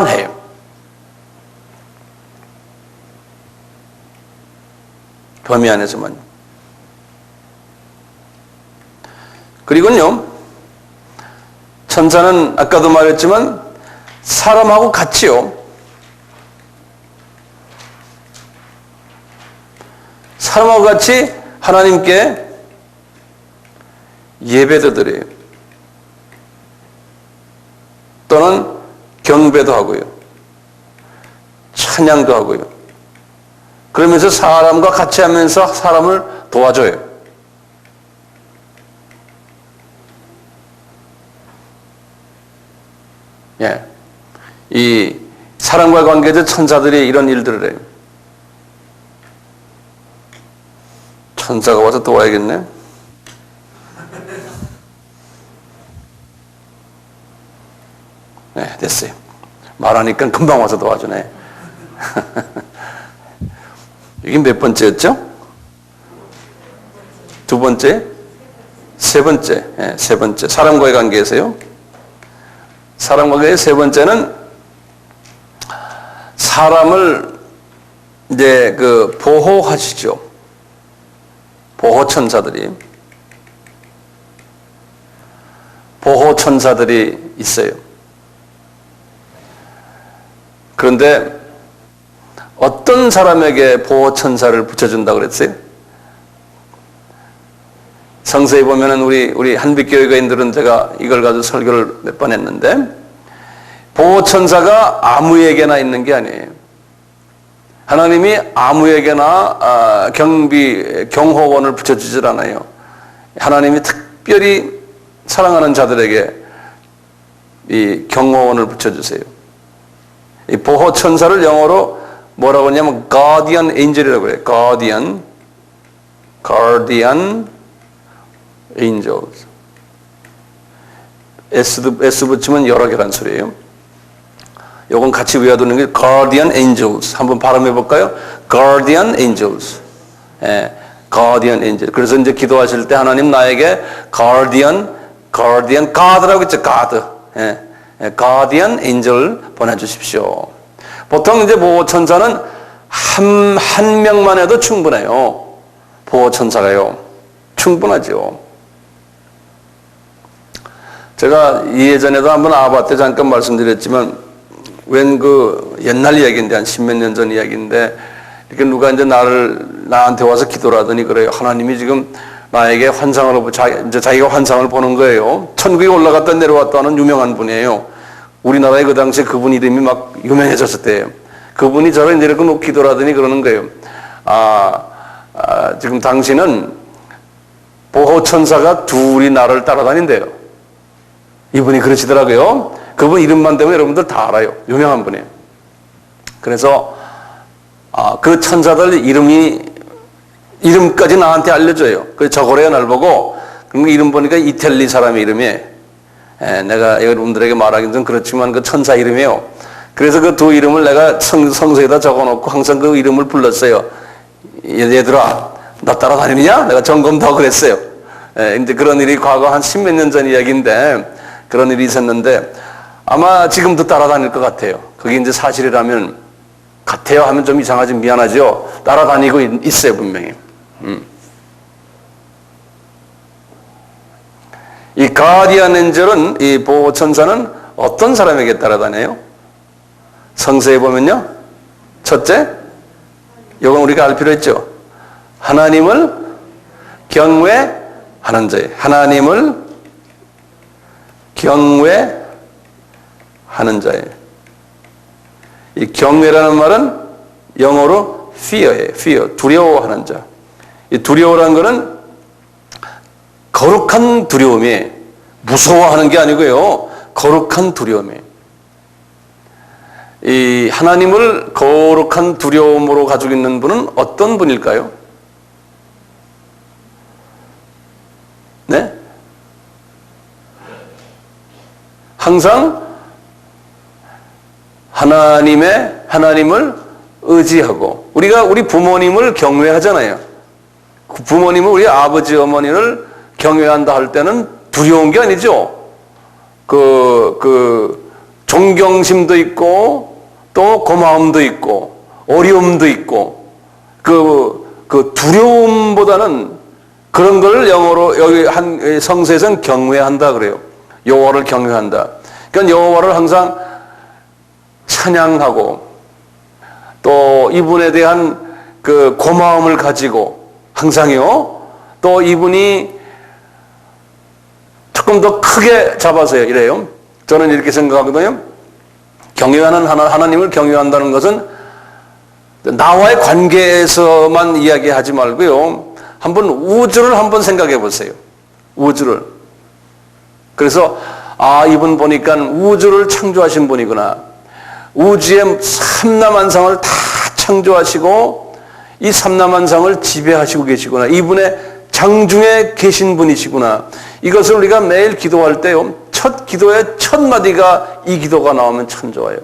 해요. 범위 안에서만요. 그리고요, 천사는 아까도 말했지만 사람하고 같이요. 사람하고 같이 하나님께 예배도 드려요. 또는 경배도 하고요. 찬양도 하고요. 그러면서 사람과 같이 하면서 사람을 도와줘요. 예. 이 사람과 관계된 천사들이 이런 일들을 해요. 천사가 와서 도와야겠네. 네, 됐어요. 말하니까 금방 와서 도와주네. 이게 몇 번째였죠? 두 번째? 세 번째. 네, 세 번째. 사람과의 관계에서요. 사람과의 세 번째는 사람을 이제 보호하시죠. 보호천사들이 있어요. 그런데 어떤 사람에게 보호천사를 붙여준다고 그랬어요? 성서에 보면은 우리 한빛교회 교인들은 제가 이걸 가지고 설교를 몇 번 했는데, 보호천사가 아무에게나 있는 게 아니에요. 하나님이 아무에게나 경호원을 붙여주질 않아요. 하나님이 특별히 사랑하는 자들에게 이 경호원을 붙여주세요. 이 보호천사를 영어로 뭐라고 하냐면 guardian angel이라고 그래요. guardian angels. S 붙이면 여러 개란 소리예요. 요건 같이 외워두는 게 guardian angels. 한번 발음해 볼까요? guardian angels. 예, guardian angel. 그래서 이제 기도하실 때 하나님 나에게 guardian God라고 했죠. God. 예, guardian angel 보내주십시오. 보통 이제 보호천사는 한 명만 해도 충분해요. 보호천사가요. 충분하죠. 제가 예전에도 한번 아바 때 잠깐 말씀드렸지만, 옛날 이야기인데, 한 십몇 년 전 이야기인데, 이렇게 누가 이제 나한테 와서 기도를 하더니 그래요. 하나님이 지금 나에게 이제 자기가 환상을 보는 거예요. 천국에 올라갔다 내려왔다 하는 유명한 분이에요. 우리나라에 그 당시에 그분 이름이 막 유명해졌을 때예요. 그분이 저를 이제 이렇게 기도를 하더니 그러는 거예요. 지금 당신은 보호천사가 둘이 나를 따라다닌대요. 이분이 그러시더라고요. 그분 이름만 되면 여러분들 다 알아요. 유명한 분이에요. 그래서 그 천사들 이름까지 나한테 알려줘요. 그래서 저거래요, 날 보고. 그럼 이름 보니까 이텔리 사람의 이름이에요. 내가 여러분들에게 말하기는 좀 그렇지만 그 천사 이름이에요. 그래서 그 두 이름을 내가 성서에다 적어놓고 항상 그 이름을 불렀어요. 얘들아, 나 따라다니느냐? 내가 점검도 하고 그랬어요. 이제 그런 일이 과거 한 십몇 년 전 이야기인데, 그런 일이 있었는데, 아마 지금도 따라다닐 것 같아요. 그게 이제 사실이라면, 같아요 하면 좀 이상하지, 미안하죠? 따라다니고 있어요, 분명히. 이 가디언 엔젤은, 이 보호천사는 어떤 사람에게 따라다녀요? 성서에 보면요. 첫째, 이건 우리가 알 필요 있죠. 하나님을 경외하는 자예요. 하나님을 경외하는 자예요. 이 경외라는 말은 영어로 fear예요. fear, 두려워하는 자. 이 두려워라는 것은 거룩한 두려움이, 무서워하는 게 아니고요. 거룩한 두려움이. 이 하나님을 거룩한 두려움으로 가지고 있는 분은 어떤 분일까요? 네? 항상 하나님을 의지하고, 우리가 우리 부모님을 경외하잖아요. 부모님을, 우리 아버지 어머니를 경외한다 할 때는 두려운 게 아니죠. 존경심도 있고 또 고마움도 있고 어려움도 있고, 그 두려움보다는 그런 걸 영어로 여기 한 성서에서는 경외한다 그래요. 여호와를 경외한다. 그러니까 여호와를 항상 찬양하고 또 이분에 대한 그 고마움을 가지고 항상요. 또 이분이 조금 더 크게 잡아서요. 이래요. 저는 이렇게 생각하거든요. 경외하는 하나님을 경외한다는 것은 나와의 관계에서만 이야기하지 말고요. 한번 우주를 한번 생각해 보세요. 우주를. 그래서 이분 보니까 우주를 창조하신 분이구나. 우주의 삼라만상을 다 창조하시고 이 삼라만상을 지배하시고 계시구나. 이분의 장중에 계신 분이시구나. 이것을 우리가 매일 기도할 때요. 첫 기도의 첫 마디가 이 기도가 나오면 참 좋아요.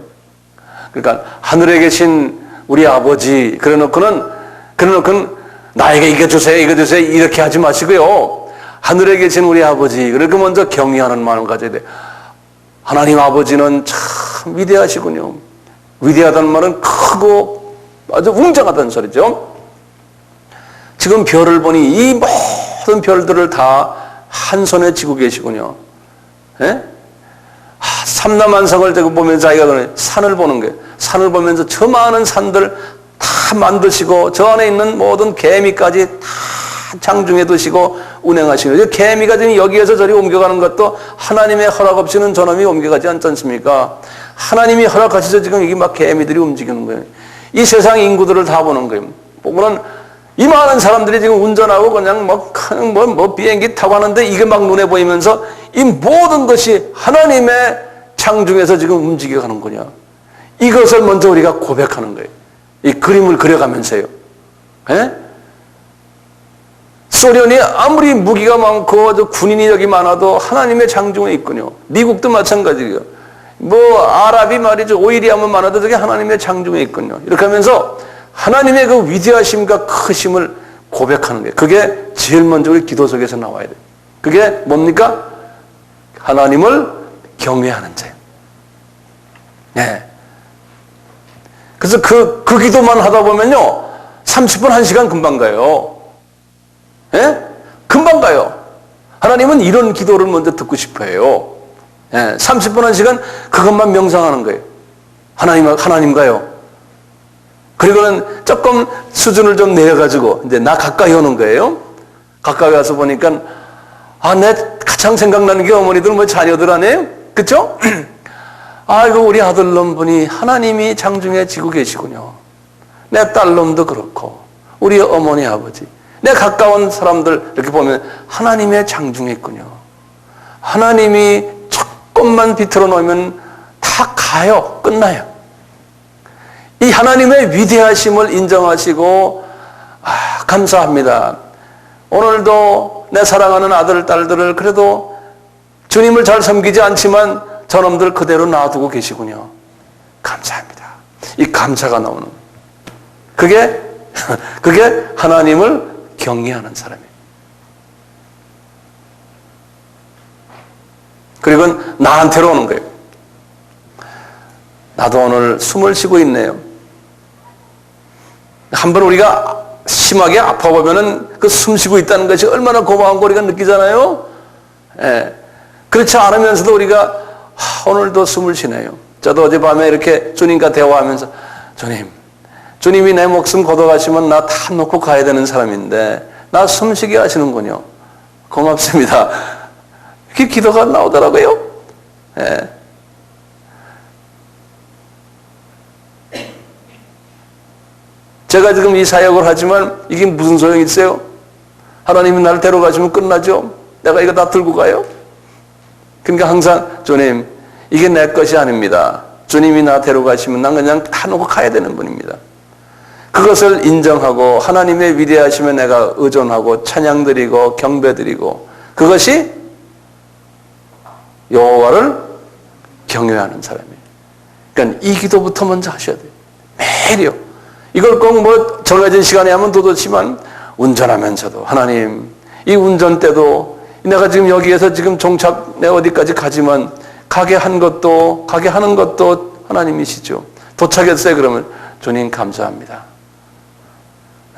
그러니까 하늘에 계신 우리 아버지, 그래놓고는 나에게 이거 주세요 이렇게 하지 마시고요. 하늘에 계신 우리 아버지, 그러니까 먼저 경외하는 마음을 가져야 돼요. 하나님 아버지는 참 위대하시군요. 위대하다는 말은 크고 아주 웅장하다는 소리죠. 지금 별을 보니 이 모든 별들을 다 한 손에 쥐고 계시군요. 예? 삼라만상을 보면서 자기가 산을 보는 거예요. 산을 보면서 저 많은 산들 다 만드시고 저 안에 있는 모든 개미까지 다 장중에 두시고 운행하시는 거예요. 개미가 지금 여기에서 저리 옮겨가는 것도 하나님의 허락 없이는 저놈이 옮겨가지 않지 않습니까? 하나님이 허락하셔서 지금 여기 막 개미들이 움직이는 거예요. 이 세상 인구들을 다 보는 거예요. 보고는 이 많은 사람들이 지금 운전하고 그냥 뭐 비행기 타고 하는데 이게 막 눈에 보이면서 이 모든 것이 하나님의 창중에서 지금 움직여가는 거냐. 이것을 먼저 우리가 고백하는 거예요. 이 그림을 그려가면서요. 예? 소련이 아무리 무기가 많고 군인이 여기 많아도 하나님의 장중에 있군요. 미국도 마찬가지예요. 아랍이 말이죠. 오이리아만 많아도 저게 하나님의 장중에 있군요. 이렇게 하면서 하나님의 그 위대하심과 크심을 고백하는 거예요. 그게 제일 먼저 우리 기도 속에서 나와야 돼요. 그게 뭡니까? 하나님을 경외하는 자예요. 네. 그래서 그 기도만 하다 보면요. 30분, 1시간 금방 가요. 예? 금방 가요. 하나님은 이런 기도를 먼저 듣고 싶어 해요. 예, 30분, 1시간 그것만 명상하는 거예요. 하나님과요. 그리고는 조금 수준을 좀 내려가지고 이제 나 가까이 오는 거예요. 가까이 와서 보니까 내 가장 생각나는 게 어머니들 자녀들 아니에요? 그쵸? 아이고 우리 아들놈 분이 하나님이 장중에 지고 계시군요. 내 딸놈도 그렇고 우리 어머니 아버지 내 가까운 사람들 이렇게 보면 하나님의 장중에 있군요. 하나님이 조금만 비틀어 놓으면 다 가요. 끝나요. 이 하나님의 위대하심을 인정하시고 감사합니다. 오늘도 내 사랑하는 아들, 딸들을 그래도 주님을 잘 섬기지 않지만 저놈들 그대로 놔두고 계시군요. 감사합니다. 이 감사가 나오는 그게 하나님을 경외하는 사람이에요. 그리고 나한테로 오는 거예요. 나도 오늘 숨을 쉬고 있네요. 한번 우리가 심하게 아파보면은 그 숨 쉬고 있다는 것이 얼마나 고마운 거 우리가 느끼잖아요. 예. 그렇지 않으면서도 우리가 오늘도 숨을 쉬네요. 저도 어젯밤에 이렇게 주님과 대화하면서 주님이 내 목숨 걷어가시면 나 다 놓고 가야 되는 사람인데 나 숨쉬게 하시는군요. 고맙습니다. 이렇게 기도가 나오더라고요. 예. 제가 지금 이 사역을 하지만 이게 무슨 소용이 있어요? 하나님이 나를 데려가시면 끝나죠? 내가 이거 다 들고 가요? 그러니까 항상 주님 이게 내 것이 아닙니다. 주님이 나 데려가시면 난 그냥 다 놓고 가야 되는 분입니다. 그것을 인정하고 하나님의 위대하심에 내가 의존하고 찬양드리고 경배드리고 그것이 여호와를 경외하는 사람이에요. 그러니까 이 기도부터 먼저 하셔야 돼요. 매일요. 이걸 꼭 뭐 정해진 시간에 하면 더 좋지만 운전하면서도 하나님, 이 운전 때도 내가 지금 여기에서 지금 종착 내 어디까지 가지만 가게 하는 것도 하나님이시죠. 도착했어요. 그러면 주님 감사합니다.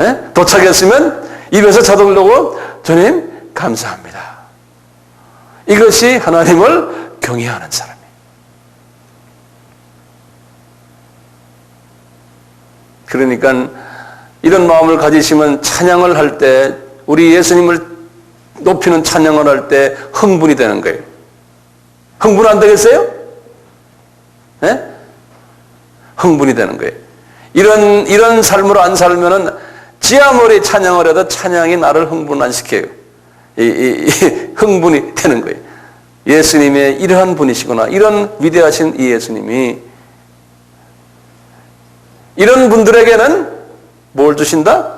예? 도착했으면 입에서 저들려고 주님 감사합니다. 이것이 하나님을 경외하는 사람이에요. 그러니까 이런 마음을 가지시면 찬양을 할 때, 우리 예수님을 높이는 찬양을 할 때 흥분이 되는 거예요. 흥분 안 되겠어요? 네? 흥분이 되는 거예요. 이런 삶으로 안 살면은 지 아무리 찬양을 해도 찬양이 나를 흥분 안 시켜요. 흥분이 되는 거예요. 예수님의 이러한 분이시구나. 이런 위대하신 이 예수님이 이런 분들에게는 뭘 주신다?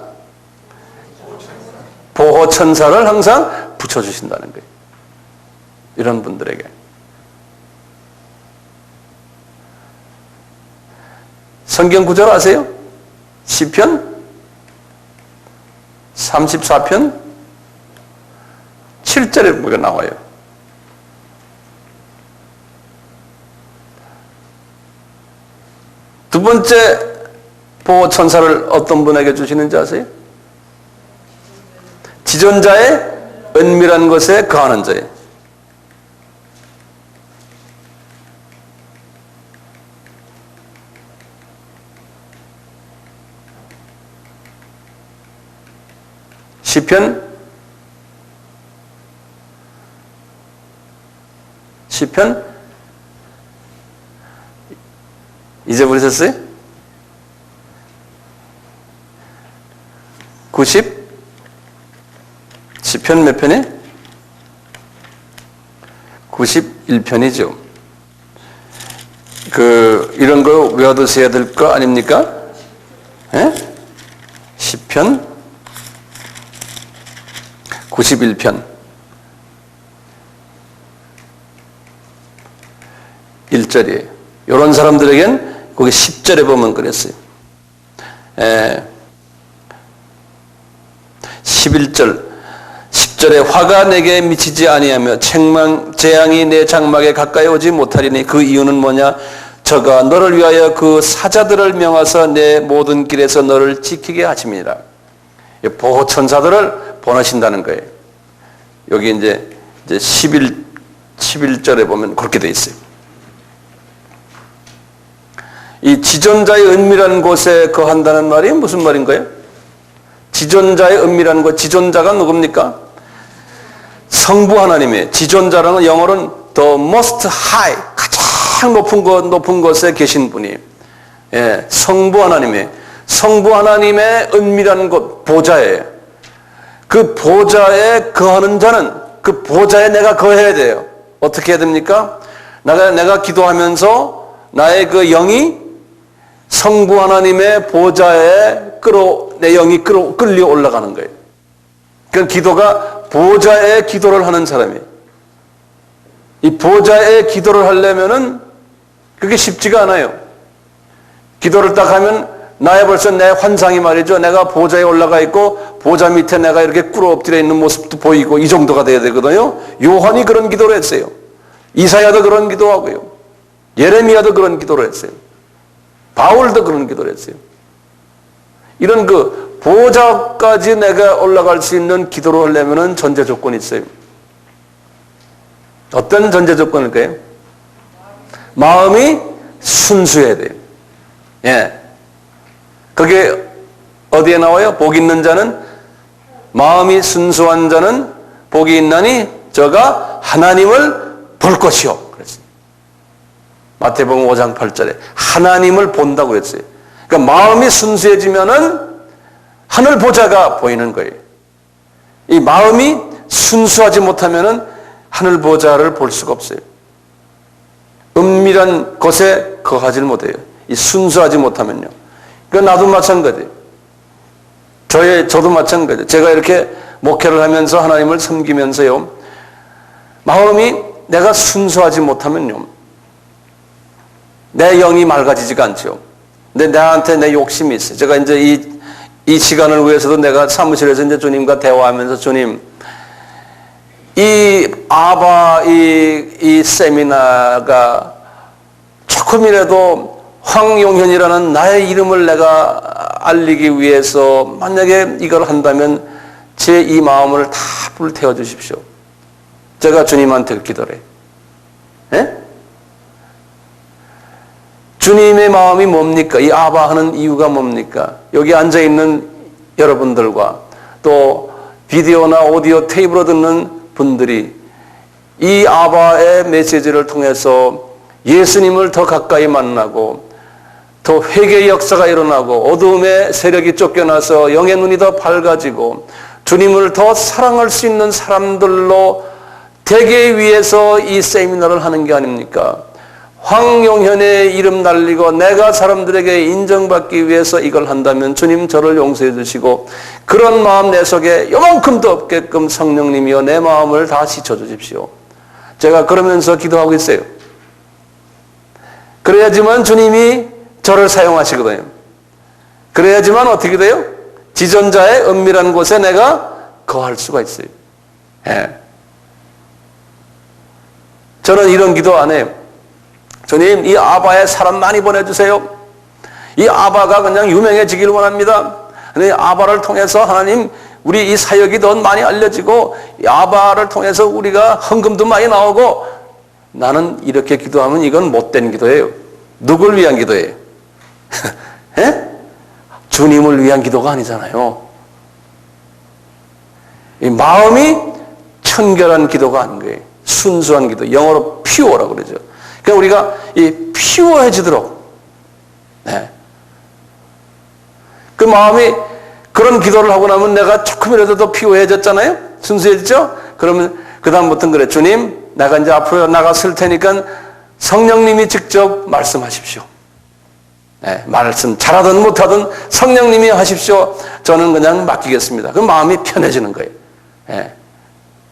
보호천사를 항상 붙여주신다는 거예요. 이런 분들에게. 성경 구절 아세요? 시편 34편 7절에 뭐가 나와요. 두 번째 보호천사를 어떤 분에게 주시는지 아세요? 지존자의 은밀한 곳에 거하는 자예요. 시편 잊어버리셨어요? 시편 몇 편이? 91편이죠. 이런 거 외워두셔야 될 거 아닙니까? 예? 시편 91편 1절이에요. 이런 사람들에겐 거기 10절에 보면 그랬어요. 10절에 화가 내게 미치지 아니하며 재앙이 내 장막에 가까이 오지 못하리니 그 이유는 뭐냐? 저가 너를 위하여 그 사자들을 명하사 내 모든 길에서 너를 지키게 하심이니라. 보호천사들을 보내신다는 거예요. 여기 이제 11절에 보면 그렇게 돼 있어요. 이 지존자의 은밀한 곳에 거한다는 말이 무슨 말인가요? 지존자의 은밀한 곳, 지존자가 누굽니까? 성부 하나님의 지존자라는 건 영어로는 the most high, 가장 높은 곳에 계신 분이에요. 예, 성부 하나님의 은밀한 곳, 보좌예요. 그 보좌에 거하는 자는 그 보좌에 내가 거해야 돼요. 어떻게 해야 됩니까? 내가 기도하면서 나의 그 영이 성부 하나님의 보좌에 내 영이 끌려 올라가는 거예요. 그 기도가 보좌에 기도를 하는 사람이에요. 이 보좌에 기도를 하려면은 그게 쉽지가 않아요. 기도를 딱 하면 벌써 내 환상이 말이죠. 내가 보좌에 올라가 있고 보좌 밑에 내가 이렇게 꿇어 엎드려 있는 모습도 보이고 이 정도가 돼야 되거든요. 요한이 그런 기도를 했어요. 이사야도 그런 기도하고요. 예레미야도 그런 기도를 했어요. 바울도 그런 기도를 했어요. 이런 보좌까지 내가 올라갈 수 있는 기도를 하려면 전제 조건이 있어요. 어떤 전제 조건일까요? 마음이 순수해야 돼요. 예. 그게 어디에 나와요? 복 있는 자는, 마음이 순수한 자는 복이 있나니 저가 하나님을 볼 것이요. 그랬어요. 마태복음 5장 8절에 하나님을 본다고 그랬어요. 그러니까 마음이 순수해지면은 하늘 보좌가 보이는 거예요. 이 마음이 순수하지 못하면은 하늘 보좌를 볼 수가 없어요. 은밀한 곳에 거하지 못해요. 이 순수하지 못하면요. 그러니까 나도 마찬가지예요. 저도 마찬가지예요. 제가 이렇게 목회를 하면서 하나님을 섬기면서요. 마음이 내가 순수하지 못하면요. 내 영이 맑아지지가 않죠. 근데 나한테 내 욕심이 있어요. 제가 이제 이 시간을 위해서도 내가 사무실에서 이제 주님과 대화하면서 주님, 이 아바 이 세미나가 조금이라도 황용현이라는 나의 이름을 내가 알리기 위해서 만약에 이걸 한다면 제 이 마음을 다 불태워 주십시오. 제가 주님한테 기도를 해요. 예? 주님의 마음이 뭡니까? 이 아바 하는 이유가 뭡니까? 여기 앉아있는 여러분들과 또 비디오나 오디오 테이프로 듣는 분들이 이 아바의 메시지를 통해서 예수님을 더 가까이 만나고 더 회개의 역사가 일어나고 어두움의 세력이 쫓겨나서 영의 눈이 더 밝아지고 주님을 더 사랑할 수 있는 사람들로 되기 위해서 이 세미나를 하는 게 아닙니까? 황용현의 이름 날리고 내가 사람들에게 인정받기 위해서 이걸 한다면 주님 저를 용서해 주시고 그런 마음 내 속에 요만큼도 없게끔 성령님이여 내 마음을 다 씻어주십시오. 제가 그러면서 기도하고 있어요. 그래야지만 주님이 저를 사용하시거든요. 그래야지만 어떻게 돼요? 지존자의 은밀한 곳에 내가 거할 수가 있어요. 예. 저는 이런 기도 안 해요. 주님, 이 아바에 사람 많이 보내주세요. 이 아바가 그냥 유명해지길 원합니다. 이 아바를 통해서 하나님, 우리 이 사역이 더 많이 알려지고, 이 아바를 통해서 우리가 헌금도 많이 나오고, 나는 이렇게 기도하면 이건 못된 기도예요. 누굴 위한 기도예요? 예? 주님을 위한 기도가 아니잖아요. 이 마음이 청결한 기도가 아닌 거예요. 순수한 기도, 영어로 퓨어라고 그러죠. 그러니까 우리가 이 퓨어해지도록, 네. 그 마음이 그런 기도를 하고 나면 내가 조금이라도 더 퓨어해졌잖아요? 순수해지죠? 그러면 그다음부터는 그래. 주님, 내가 이제 앞으로 나갔을 테니까 성령님이 직접 말씀하십시오. 네, 말씀 잘하든 못하든 성령님이 하십시오. 저는 그냥 맡기겠습니다. 그 마음이 편해지는 거예요. 네.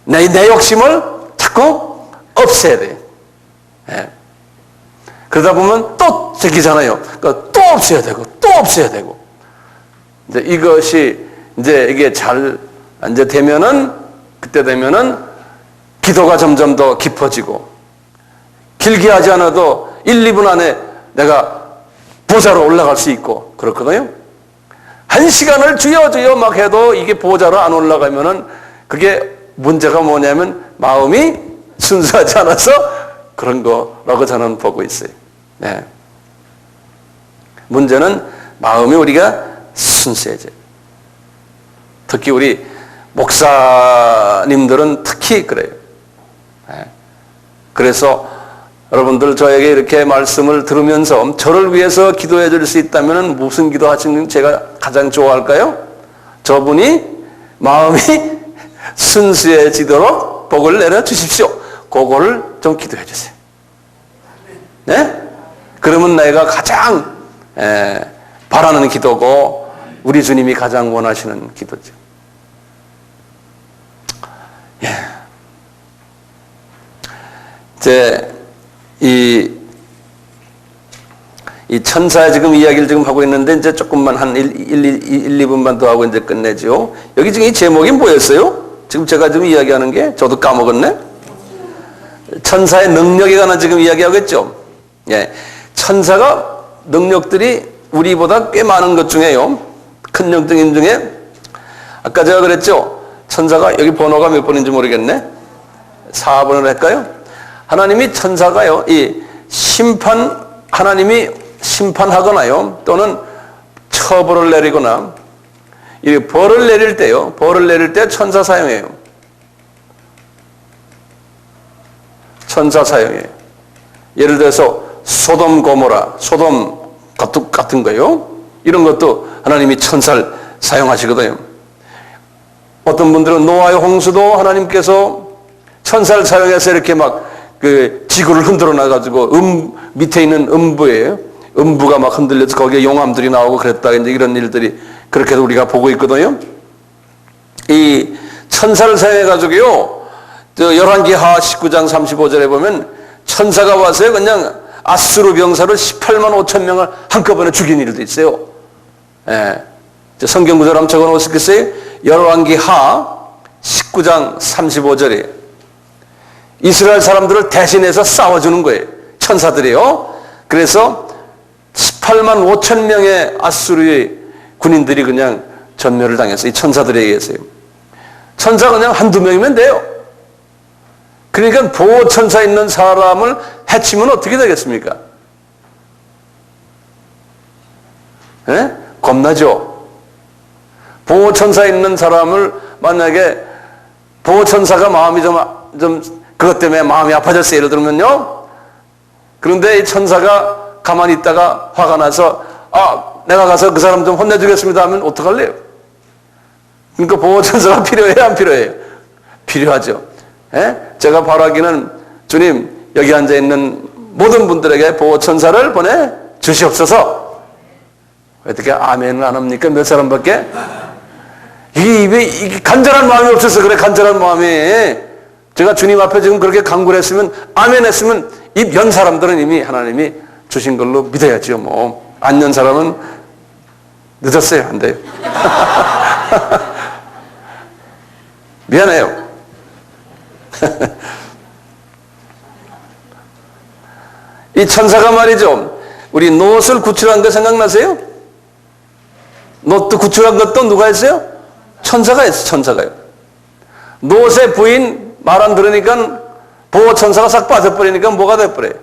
내 욕심을 자꾸 없애야 돼요. 네. 그러다 보면 또 생기잖아요. 그러니까 또 없애야 되고, 또 없애야 되고. 이제 이것이 이제 이게 잘 이제 되면은, 그때 되면은 기도가 점점 더 깊어지고, 길게 하지 않아도 1, 2분 안에 내가 보좌로 올라갈 수 있고, 그렇거든요. 1시간을 주여 주여 막 해도 이게 보좌로 안 올라가면은 그게 문제가 뭐냐면 마음이 순수하지 않아서 그런 거라고 저는 보고 있어요. 네. 문제는 마음이 우리가 순수해져요. 특히 우리 목사님들은 특히 그래요. 네. 그래서 여러분들 저에게 이렇게 말씀을 들으면서 저를 위해서 기도해 줄 수 있다면 무슨 기도 하시는 제가 가장 좋아할까요? 저분이 마음이 순수해지도록 복을 내려 주십시오. 그거를 좀 기도해 주세요. 네? 그러면 내가 가장 바라는 기도고 우리 주님이 가장 원하시는 기도죠. 예. 이 천사의 지금 이야기를 지금 하고 있는데 이제 조금만 한 1, 2분만 더 하고 이제 끝내죠. 여기 지금 이 제목이 뭐였어요? 지금 제가 지금 이야기하는 게 저도 까먹었네. 천사의 능력에 관한 지금 이야기하고 있죠. 예. 천사가 능력들이 우리보다 꽤 많은 것 중에요. 큰 능력 중에 아까 제가 그랬죠. 천사가 여기 번호가 몇 번인지 모르겠네. 4번을 할까요? 하나님이 천사가요. 이 하나님이 심판하거나요. 또는 처벌을 내리거나 이 벌을 내릴 때요. 벌을 내릴 때 천사 사용해요. 천사 사용해요. 예를 들어서 소돔 고모라, 소돔 같은 거요. 이런 것도 하나님이 천사를 사용하시거든요. 어떤 분들은 노아의 홍수도 하나님께서 천사를 사용해서 이렇게 막 그 지구를 흔들어 놔가지고 밑에 있는 음부예요. 음부가 막 흔들려서 거기에 용암들이 나오고 그랬다. 이제 이런 일들이 그렇게도 우리가 보고 있거든요. 이 천사를 사용해가지고요. 저 열왕기하 19장 35절에 보면 천사가 와서요. 그냥 아수르 병사를 18만 5천 명을 한꺼번에 죽인 일도 있어요. 예. 성경 구절 한번 적어 놓으시겠어요? 열왕기하 19장 35절에 이스라엘 사람들을 대신해서 싸워주는 거예요. 천사들이요. 그래서 18만 5천 명의 아수르의 군인들이 그냥 전멸을 당했어요. 이 천사들에 의해서요. 천사가 그냥 한두 명이면 돼요. 그러니까 보호천사 있는 사람을 해치면 어떻게 되겠습니까? 예? 겁나죠? 보호천사 있는 사람을 만약에 보호천사가 마음이 좀 그것 때문에 마음이 아파졌어요. 예를 들면요. 그런데 이 천사가 가만히 있다가 화가 나서 내가 가서 그 사람 좀 혼내주겠습니다 하면 어떡할래요? 그러니까 보호천사가 필요해요? 안 필요해요? 필요하죠. 예? 제가 바라기는 주님 여기 앉아있는 모든 분들에게 보호천사를 보내주시옵소서. 어떻게 아멘을 안 합니까? 몇 사람밖에? 이게 간절한 마음이 없어서 그래. 간절한 마음이. 제가 주님 앞에 지금 그렇게 간구를 했으면 아멘 했으면 입 연 사람들은 이미 하나님이 주신 걸로 믿어야죠. 뭐 안 연 사람은 늦었어요. 안 돼요. 미안해요. 이 천사가 말이죠. 우리 놋을 구출한 거 생각나세요? 놋도 구출한 것도 누가 했어요? 천사가 했어요. 천사가요. 놋의 부인 말 안 들으니까 보호천사가 싹 빠져버리니까 뭐가 돼버려요?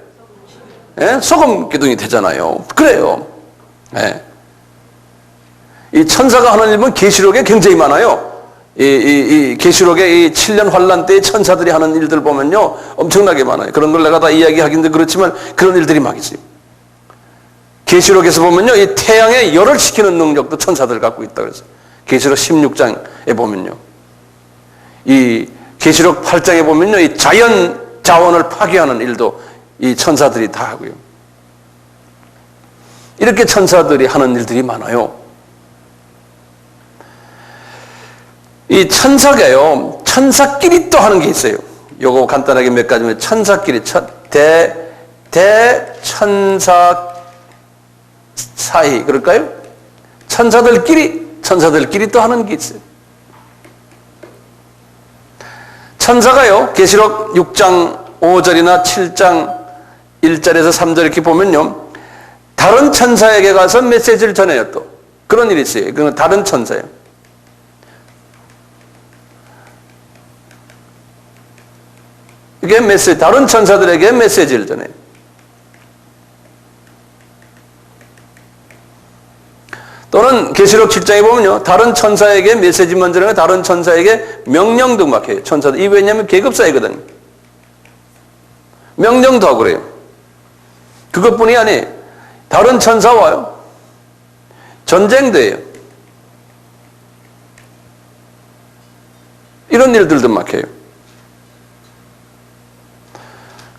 예? 소금 기둥이 되잖아요. 그래요. 예. 이 천사가 하는 일은 계시록에 굉장히 많아요. 이 계시록의 이 7년 환란 때의 천사들이 하는 일들 보면요 엄청나게 많아요. 그런 걸 내가 다 이야기하기는 그렇지만 그런 일들이 막 있어요. 계시록에서 보면요 이 태양의 열을 식히는 능력도 천사들 갖고 있다 그래서 계시록 16장에 보면요 이 계시록 8장에 보면요 이 자연 자원을 파괴하는 일도 이 천사들이 다 하고요. 이렇게 천사들이 하는 일들이 많아요. 이 천사가요, 천사끼리 또 하는 게 있어요. 요거 간단하게 몇 가지면 천사끼리, 대천사 사이, 그럴까요? 천사들끼리 또 하는 게 있어요. 천사가요, 계시록 6장 5절이나 7장 1절에서 3절 이렇게 보면요, 다른 천사에게 가서 메시지를 전해요, 또. 그런 일이 있어요. 그건 다른 천사예요. 이게 메시지, 다른 천사들에게 메시지를 전해요. 또는 계시록 7장에 보면요, 다른 천사에게 메시지 먼저 전하고 다른 천사에게 명령도 막 해요. 천사들. 이 왜냐하면 계급사이거든요. 명령도 하고 그래요. 그것뿐이 아니에요. 다른 천사 와요. 전쟁도 해요. 이런 일들도 막 해요.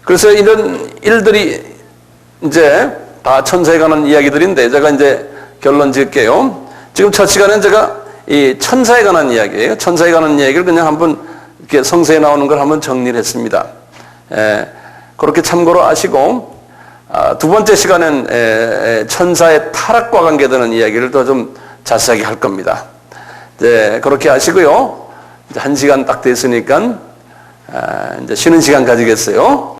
그래서 이런 일들이 이제 다 천사에 관한 이야기들인데 제가 이제 결론 지을게요. 지금 첫 시간엔 제가 이 천사에 관한 이야기예요. 천사에 관한 이야기를 그냥 한번 이렇게 성서에 나오는 걸 한번 정리를 했습니다. 그렇게 참고로 아시고 두 번째 시간엔 천사의 타락과 관계되는 이야기를 더 좀 자세하게 할 겁니다. 그렇게 하시고요. 이제 1시간 딱 됐으니까 이제 쉬는 시간 가지겠어요.